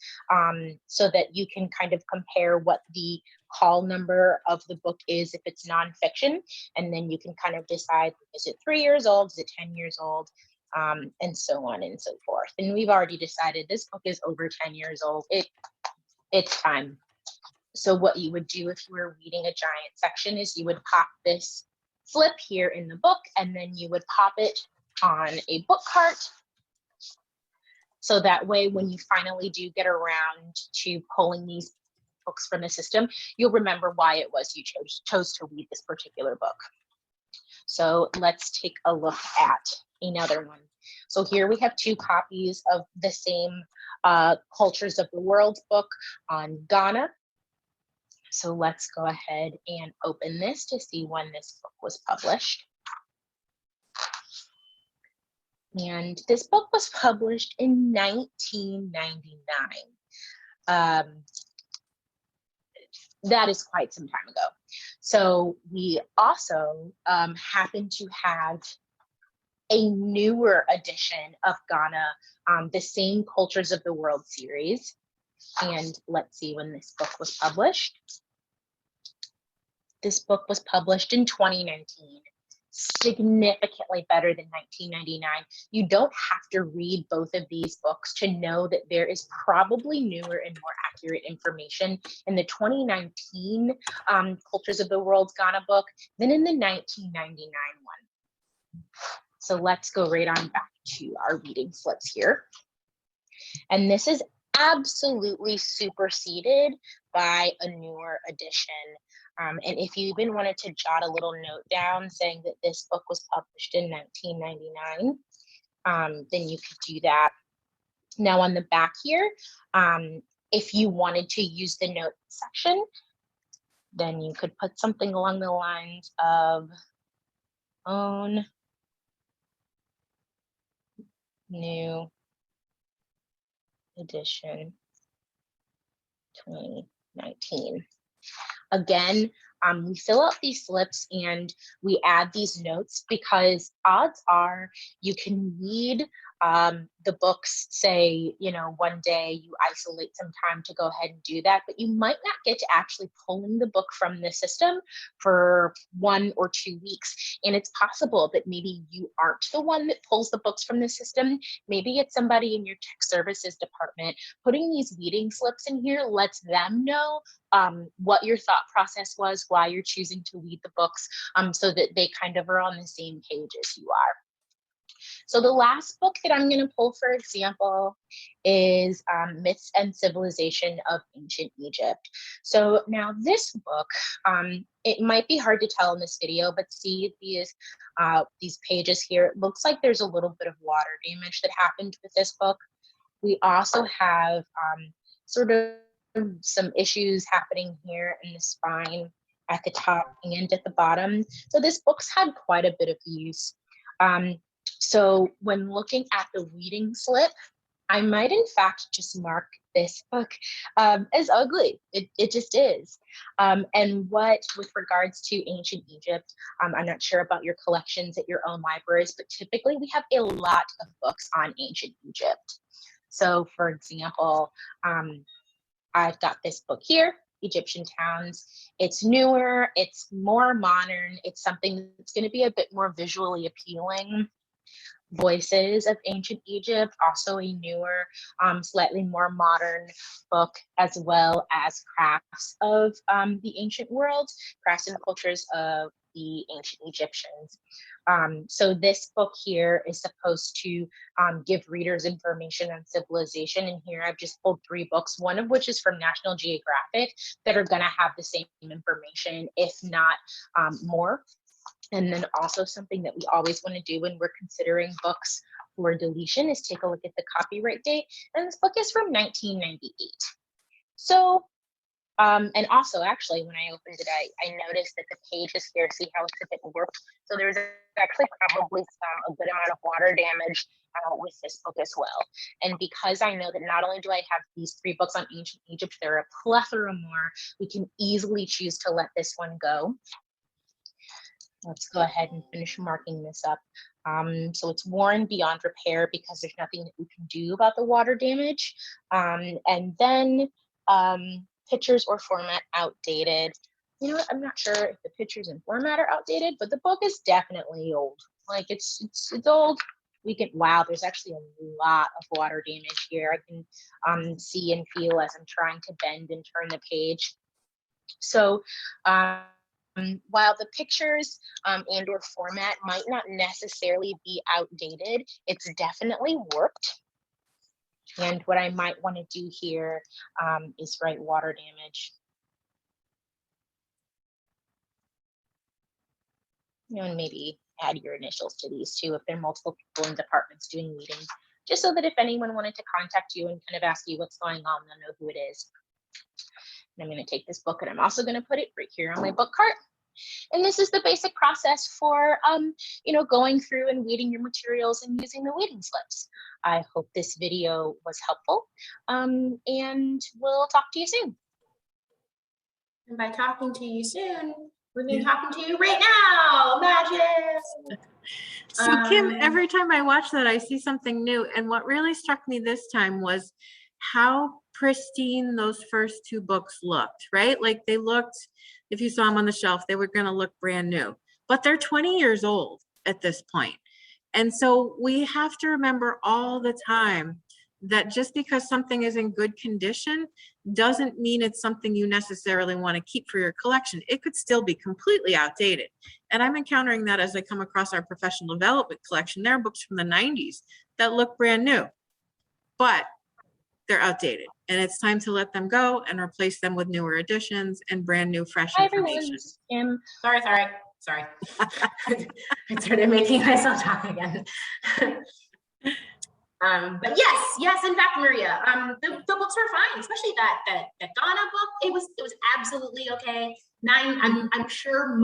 so that you can kind of compare what the call number of the book is if it's nonfiction, and then you can kind of decide, is it 3 years old, is it 10 years old, and so on and so forth. And we've already decided this book is over 10 years old. It's time. So what you would do if you were reading a giant section is you would pop this flip here in the book, and then you would pop it on a book cart. So that way, when you finally do get around to pulling these books from the system, you'll remember why it was you chose to read this particular book. So let's take a look at another one. So here we have 2 copies of the same Cultures of the World book on Ghana. So let's go ahead and open this to see when this book was published. And this book was published in 1999. That is quite some time ago. So we also happen to have a newer edition of Ghana, the same Cultures of the World series. And let's see when this book was published. This book was published in 2019. significantly better than 1999. You don't have to read both of these books to know that there is probably newer and more accurate information in the 2019 Cultures of the World's Ghana book than in the 1999 one. So let's go right on back to our reading slips here. And this is absolutely superseded by a newer edition. And if you even wanted to jot a little note down saying that this book was published in 1999, then you could do that. Now on the back here, if you wanted to use the note section, then you could put something along the lines of own new edition 2019. Again, we fill out these slips and we add these notes because odds are you can read the books, say, you know, one day you isolate some time to go ahead and do that, but you might not get to actually pulling the book from the system for 1 or 2 weeks. And it's possible that maybe you aren't the one that pulls the books from the system. Maybe it's somebody in your tech services department. Putting these reading slips in here lets them know what your thought process was, why you're choosing to read the books, so that they kind of are on the same page as you are. So the last book that I'm going to pull, for example, is Myths and Civilization of Ancient Egypt. So now this book, it might be hard to tell in this video, but see these pages here. It looks like there's a little bit of water damage that happened with this book. We also have sort of some issues happening here in the spine at the top and at the bottom. So this book's had quite a bit of use. So when looking at the reading slip, I might in fact just mark this book as ugly. It just is. And what with regards to ancient Egypt, I'm not sure about your collections at your own libraries, but typically we have a lot of books on ancient Egypt. So for example, I've got this book here, Egyptian Towns. It's newer, it's more modern, it's something that's going to be a bit more visually appealing. Voices of Ancient Egypt, also a newer, slightly more modern book, as well as Crafts of the Ancient World, Crafts and Cultures of the Ancient Egyptians. So this book here is supposed to give readers information on civilization. And here I've just pulled 3 books, one of which is from National Geographic, that are going to have the same information, if not more. And then also something that we always want to do when we're considering books for deletion is take a look at the copyright date. And this book is from 1998. So, and also actually when I opened it, I noticed that the pages here, see how it's a bit warped. So there's actually probably a good amount of water damage with this book as well. And because I know that not only do I have these 3 books on ancient Egypt, there are a plethora more, we can easily choose to let this one go. Let's go ahead and finish marking this up. So it's worn beyond repair because there's nothing that we can do about the water damage. And then pictures or format outdated. You know what, I'm not sure if the pictures and format are outdated, but the book is definitely old. Like it's old. We can, wow, there's actually a lot of water damage here. I can see and feel as I'm trying to bend and turn the page. So, while the pictures and or format might not necessarily be outdated, it's definitely warped. And what I might want to do here is write water damage. You know, and maybe add your initials to these too if there are multiple people in departments doing meetings, just so that if anyone wanted to contact you and kind of ask you what's going on, they'll know who it is. And I'm going to take this book and I'm also going to put it right here on my book cart. And this is the basic process for, you know, going through and weeding your materials and using the weeding slips. I hope this video was helpful, and we'll talk to you soon. And by talking to you soon, we're going to be talking to you right now. Magic. So Kim, every time I watch that, I see something new. And what really struck me this time was how pristine those first 2 books looked, right? Like they looked, if you saw them on the shelf, they were going to look brand new. but they're 20 years old at this point. And so we have to remember all the time that just because something is in good condition doesn't mean it's something you necessarily want to keep for your collection. It could still be completely outdated. And I'm encountering that as I come across our professional development collection. There are books from the 90s that look brand new, but they're outdated. And it's time to let them go and replace them with newer editions and brand new, fresh Hi information. everyone. Sorry. I started making myself talk again. But yes, in fact, Maria, the books were fine, especially that Ghana book. It was absolutely okay. I'm sure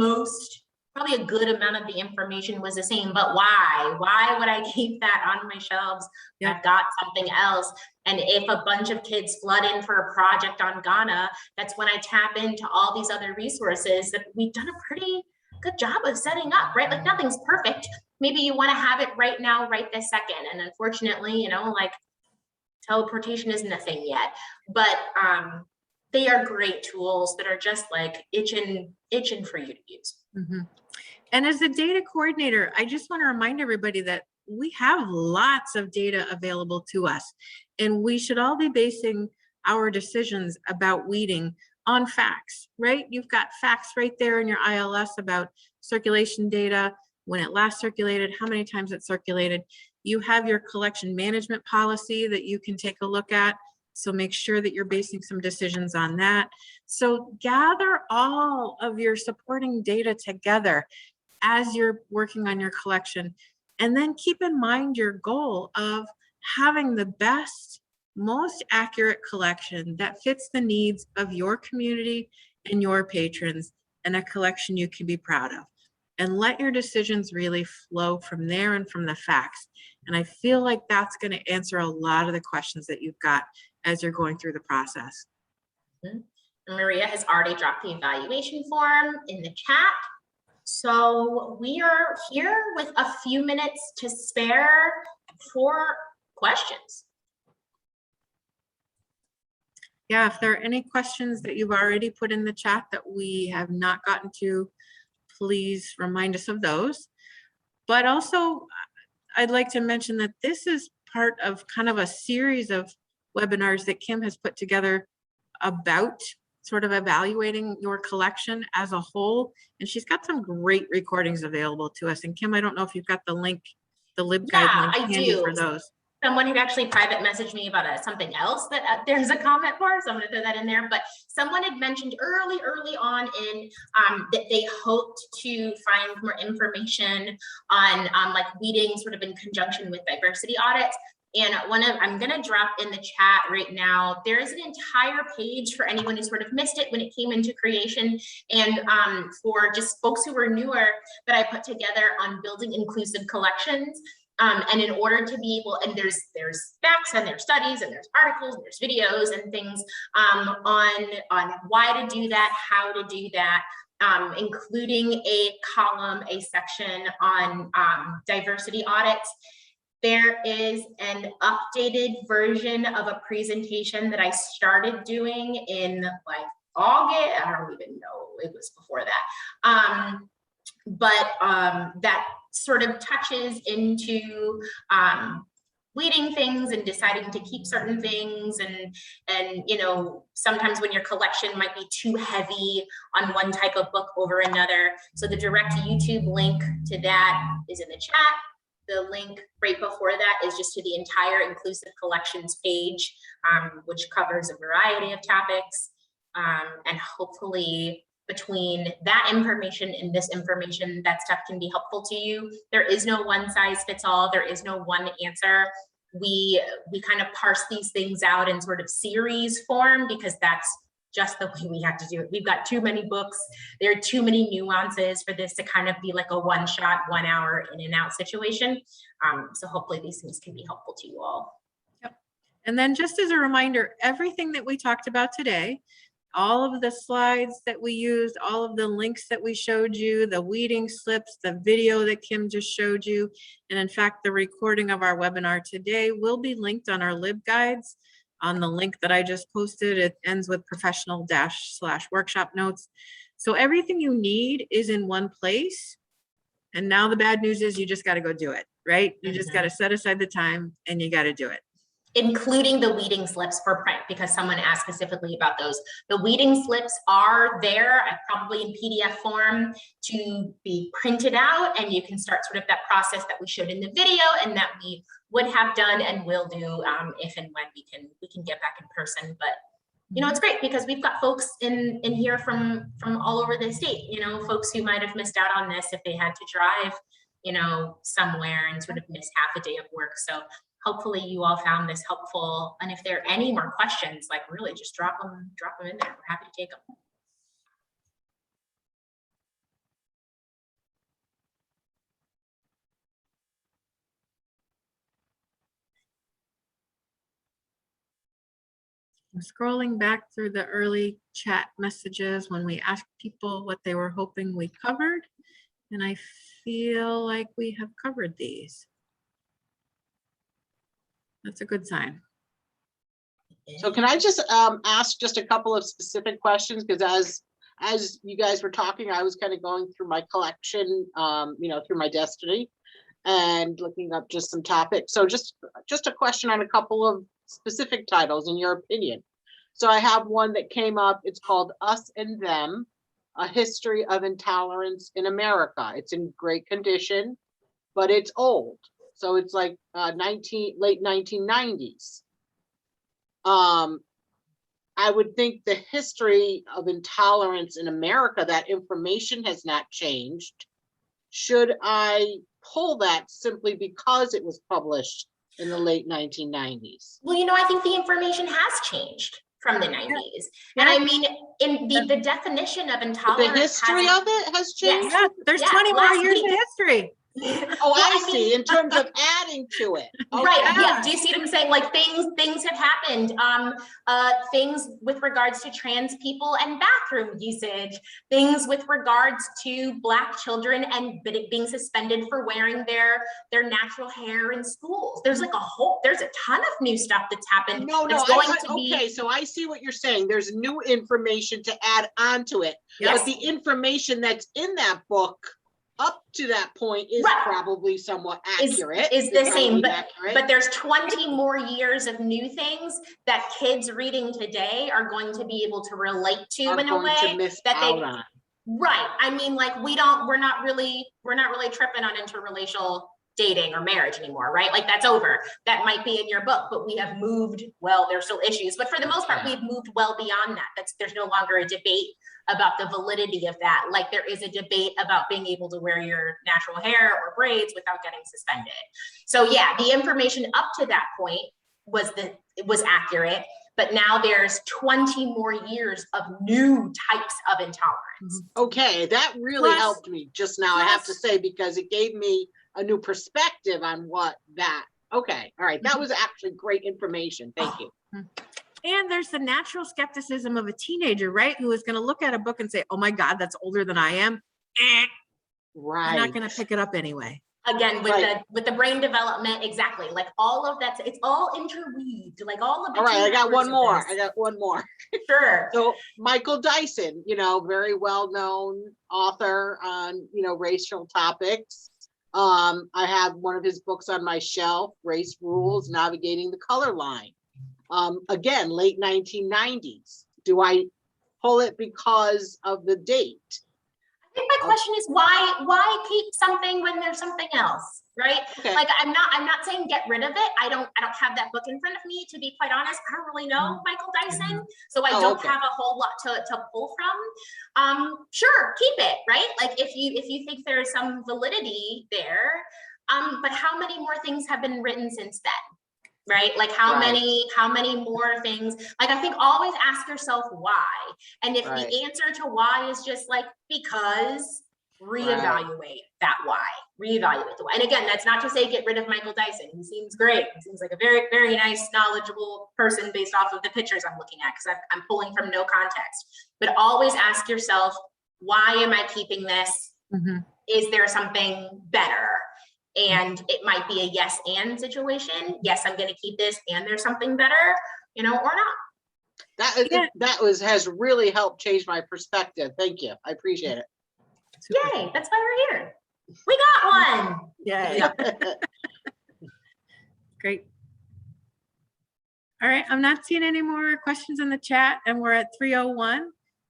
probably a good amount of the information was the same, but why would I keep that on my shelves? Yeah. I've got something else. And if a bunch of kids flood in for a project on Ghana, that's when I tap into all these other resources that we've done a pretty good job of setting up, right? Like nothing's perfect. Maybe you want to have it right now, right this second. And unfortunately, like teleportation isn't a thing yet, but they are great tools that are just like itching for you to use. Mm-hmm. And as a data coordinator, I just want to remind everybody that we have lots of data available to us, and we should all be basing our decisions about weeding on facts, right? You've got facts right there in your ILS about circulation data, when it last circulated, how many times it circulated. You have your collection management policy that you can take a look at. So make sure that you're basing some decisions on that. So gather all of your supporting data together as you're working on your collection. And then keep in mind your goal of having the best, most accurate collection that fits the needs of your community and your patrons, and a collection you can be proud of. And let your decisions really flow from there and from the facts. And I feel like that's going to answer a lot of the questions that you've got as you're going through the process. Mm-hmm. Maria has already dropped the evaluation form in the chat. So we are here with a few minutes to spare for questions. Yeah, if there are any questions that you've already put in the chat that we have not gotten to, please remind us of those. But also, I'd like to mention that this is part of kind of a series of webinars that Kim has put together about sort of evaluating your collection as a whole. And she's got some great recordings available to us. And Kim, I don't know if you've got the link, the LibGuide link handy for those. Someone had actually private messaged me about something else that there's a comment for, so I'm going to throw that in there. But someone had mentioned early on in that they hoped to find more information on like weeding sort of in conjunction with diversity audits. And I'm going to drop in the chat right now. There is an entire page for anyone who sort of missed it when it came into creation, and for just folks who were newer, that I put together on building inclusive collections. And in order to be able, and there's facts and there's studies and there's articles and there's videos and things on why to do that, how to do that, including a column, a section on diversity audits. There is an updated version of a presentation that I started doing in like August. I don't even know, it was before that. That sort of touches into weeding things and deciding to keep certain things, and sometimes when your collection might be too heavy on one type of book over another. So the direct YouTube link to that is in the chat. The link right before that is just to the entire inclusive collections page, which covers a variety of topics, and hopefully between that information and this information, that stuff can be helpful to you. There is no one size fits all. There is no one answer. We kind of parse these things out in sort of series form because that's just the way we have to do it. We've got too many books. There are too many nuances for this to kind of be like a one-shot, 1 hour in and out situation. So hopefully these things can be helpful to you all. Yep. And then just as a reminder, everything that we talked about today, all of the slides that we used, all of the links that we showed you, the weeding slips, the video that Kim just showed you, and in fact, the recording of our webinar today will be linked on our LibGuides on the link that I just posted. It ends with professional / workshop notes. So everything you need is in one place. And now the bad news is you just got to go do it, right? You just got to set aside the time and you got to do it. Including the weeding slips for print, because someone asked specifically about those. The weeding slips are there, probably in PDF form, to be printed out, and you can start sort of that process that we showed in the video and that we would have done and will do if and when we can get back in person. But you know, it's great because we've got folks in here from all over the state, you know, folks who might have missed out on this if they had to drive, you know, somewhere and sort of miss half a day of work. So hopefully you all found this helpful. And if there are any more questions, like really just drop them in there. We're happy to take them. I'm scrolling back through the early chat messages when we asked people what they were hoping we covered. And I feel like we have covered these. That's a good sign. So can I just ask just a couple of specific questions? Because as you guys were talking, I was kind of going through my collection, you know, through my Destiny and looking up just some topics. So just a question on a couple of specific titles in your opinion. So I have one that came up. It's called Us and Them, A History of Intolerance in America. It's in great condition, but it's old. So it's like late 1990s. I would think the history of intolerance in America, that information has not changed. Should I pull that simply because it was published in the late 1990s? Well, you know, I think the information has changed from the 90s. And I mean, in the definition of intolerance. The history of it has changed? Yeah, there's 20 more years of history. Oh, I see, in terms of adding to it. Okay. Right, yeah, do you see what I'm saying? Like things have happened. Things with regards to trans people and bathroom usage, things with regards to Black children and being suspended for wearing their natural hair in schools. There's like there's a ton of new stuff that's happened. Okay, so I see what you're saying. There's new information to add onto it. Yes. But the information that's in that book up to that point is probably somewhat accurate. Is the same, but there's 20 more years of new things that kids reading today are going to be able to relate to in a way that they. Right. I mean, like we're not really tripping on interracial dating or marriage anymore, right? Like that's over. That might be in your book, but we have moved, well, there's still issues, but for the most part, we've moved well beyond that. There's no longer a debate about the validity of that. Like there is a debate about being able to wear your natural hair or braids without getting suspended. So yeah, the information up to that point was accurate, but now there's 20 more years of new types of intolerance. Okay, that really helped me just now, I have to say, because it gave me a new perspective on what that, okay, all right, that was actually great information, thank you. And there's the natural skepticism of a teenager, right? Who is going to look at a book and say, oh my God, that's older than I am. Right. I'm not going to pick it up anyway. Again, with the brain development, exactly. Like all of that, it's all interweaved, like all of the. All right, I got one more. Sure. So Michael Dyson, you know, very well-known author on, you know, racial topics. I have one of his books on my shelf, Race Rules, Navigating the Color Line. Again, late 1990s. Do I pull it because of the date? I think my question is why keep something when there's something else, right? Okay. Like I'm not saying get rid of it. I don't have that book in front of me, to be quite honest. I don't really know Michael Dyson, so I don't have a whole lot to pull from. Sure, keep it, right? Like if you think there is some validity there, but how many more things have been written since then? Right? Like how many more things? Like I think always ask yourself why. And if the answer to why is just like because, reevaluate that why. Reevaluate the why. And again, that's not to say get rid of Michael Dyson. He seems great. He seems like a very, very nice, knowledgeable person based off of the pictures I'm looking at, because I'm pulling from no context. But always ask yourself, why am I keeping this? Mm-hmm. Is there something better? And it might be a yes and situation. Yes, I'm going to keep this, and there's something better, you know, or not. That has really helped change my perspective. Thank you. I appreciate it. Yay, that's why we're here. We got one. Yeah. Great. All right, I'm not seeing any more questions in the chat, and we're at 3:01.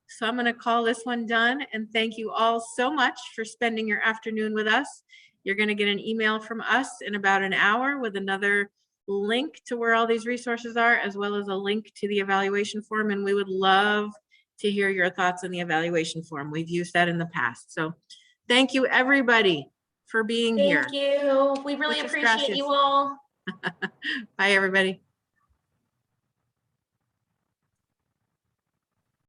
So I'm going to call this one done, and thank you all so much for spending your afternoon with us. You're going to get an email from us in about an hour with another link to where all these resources are, as well as a link to the evaluation form, and we would love to hear your thoughts on the evaluation form. We've used that in the past. So thank you, everybody, for being here. Thank you. We really Muchas appreciate gracias. you all. Bye, everybody.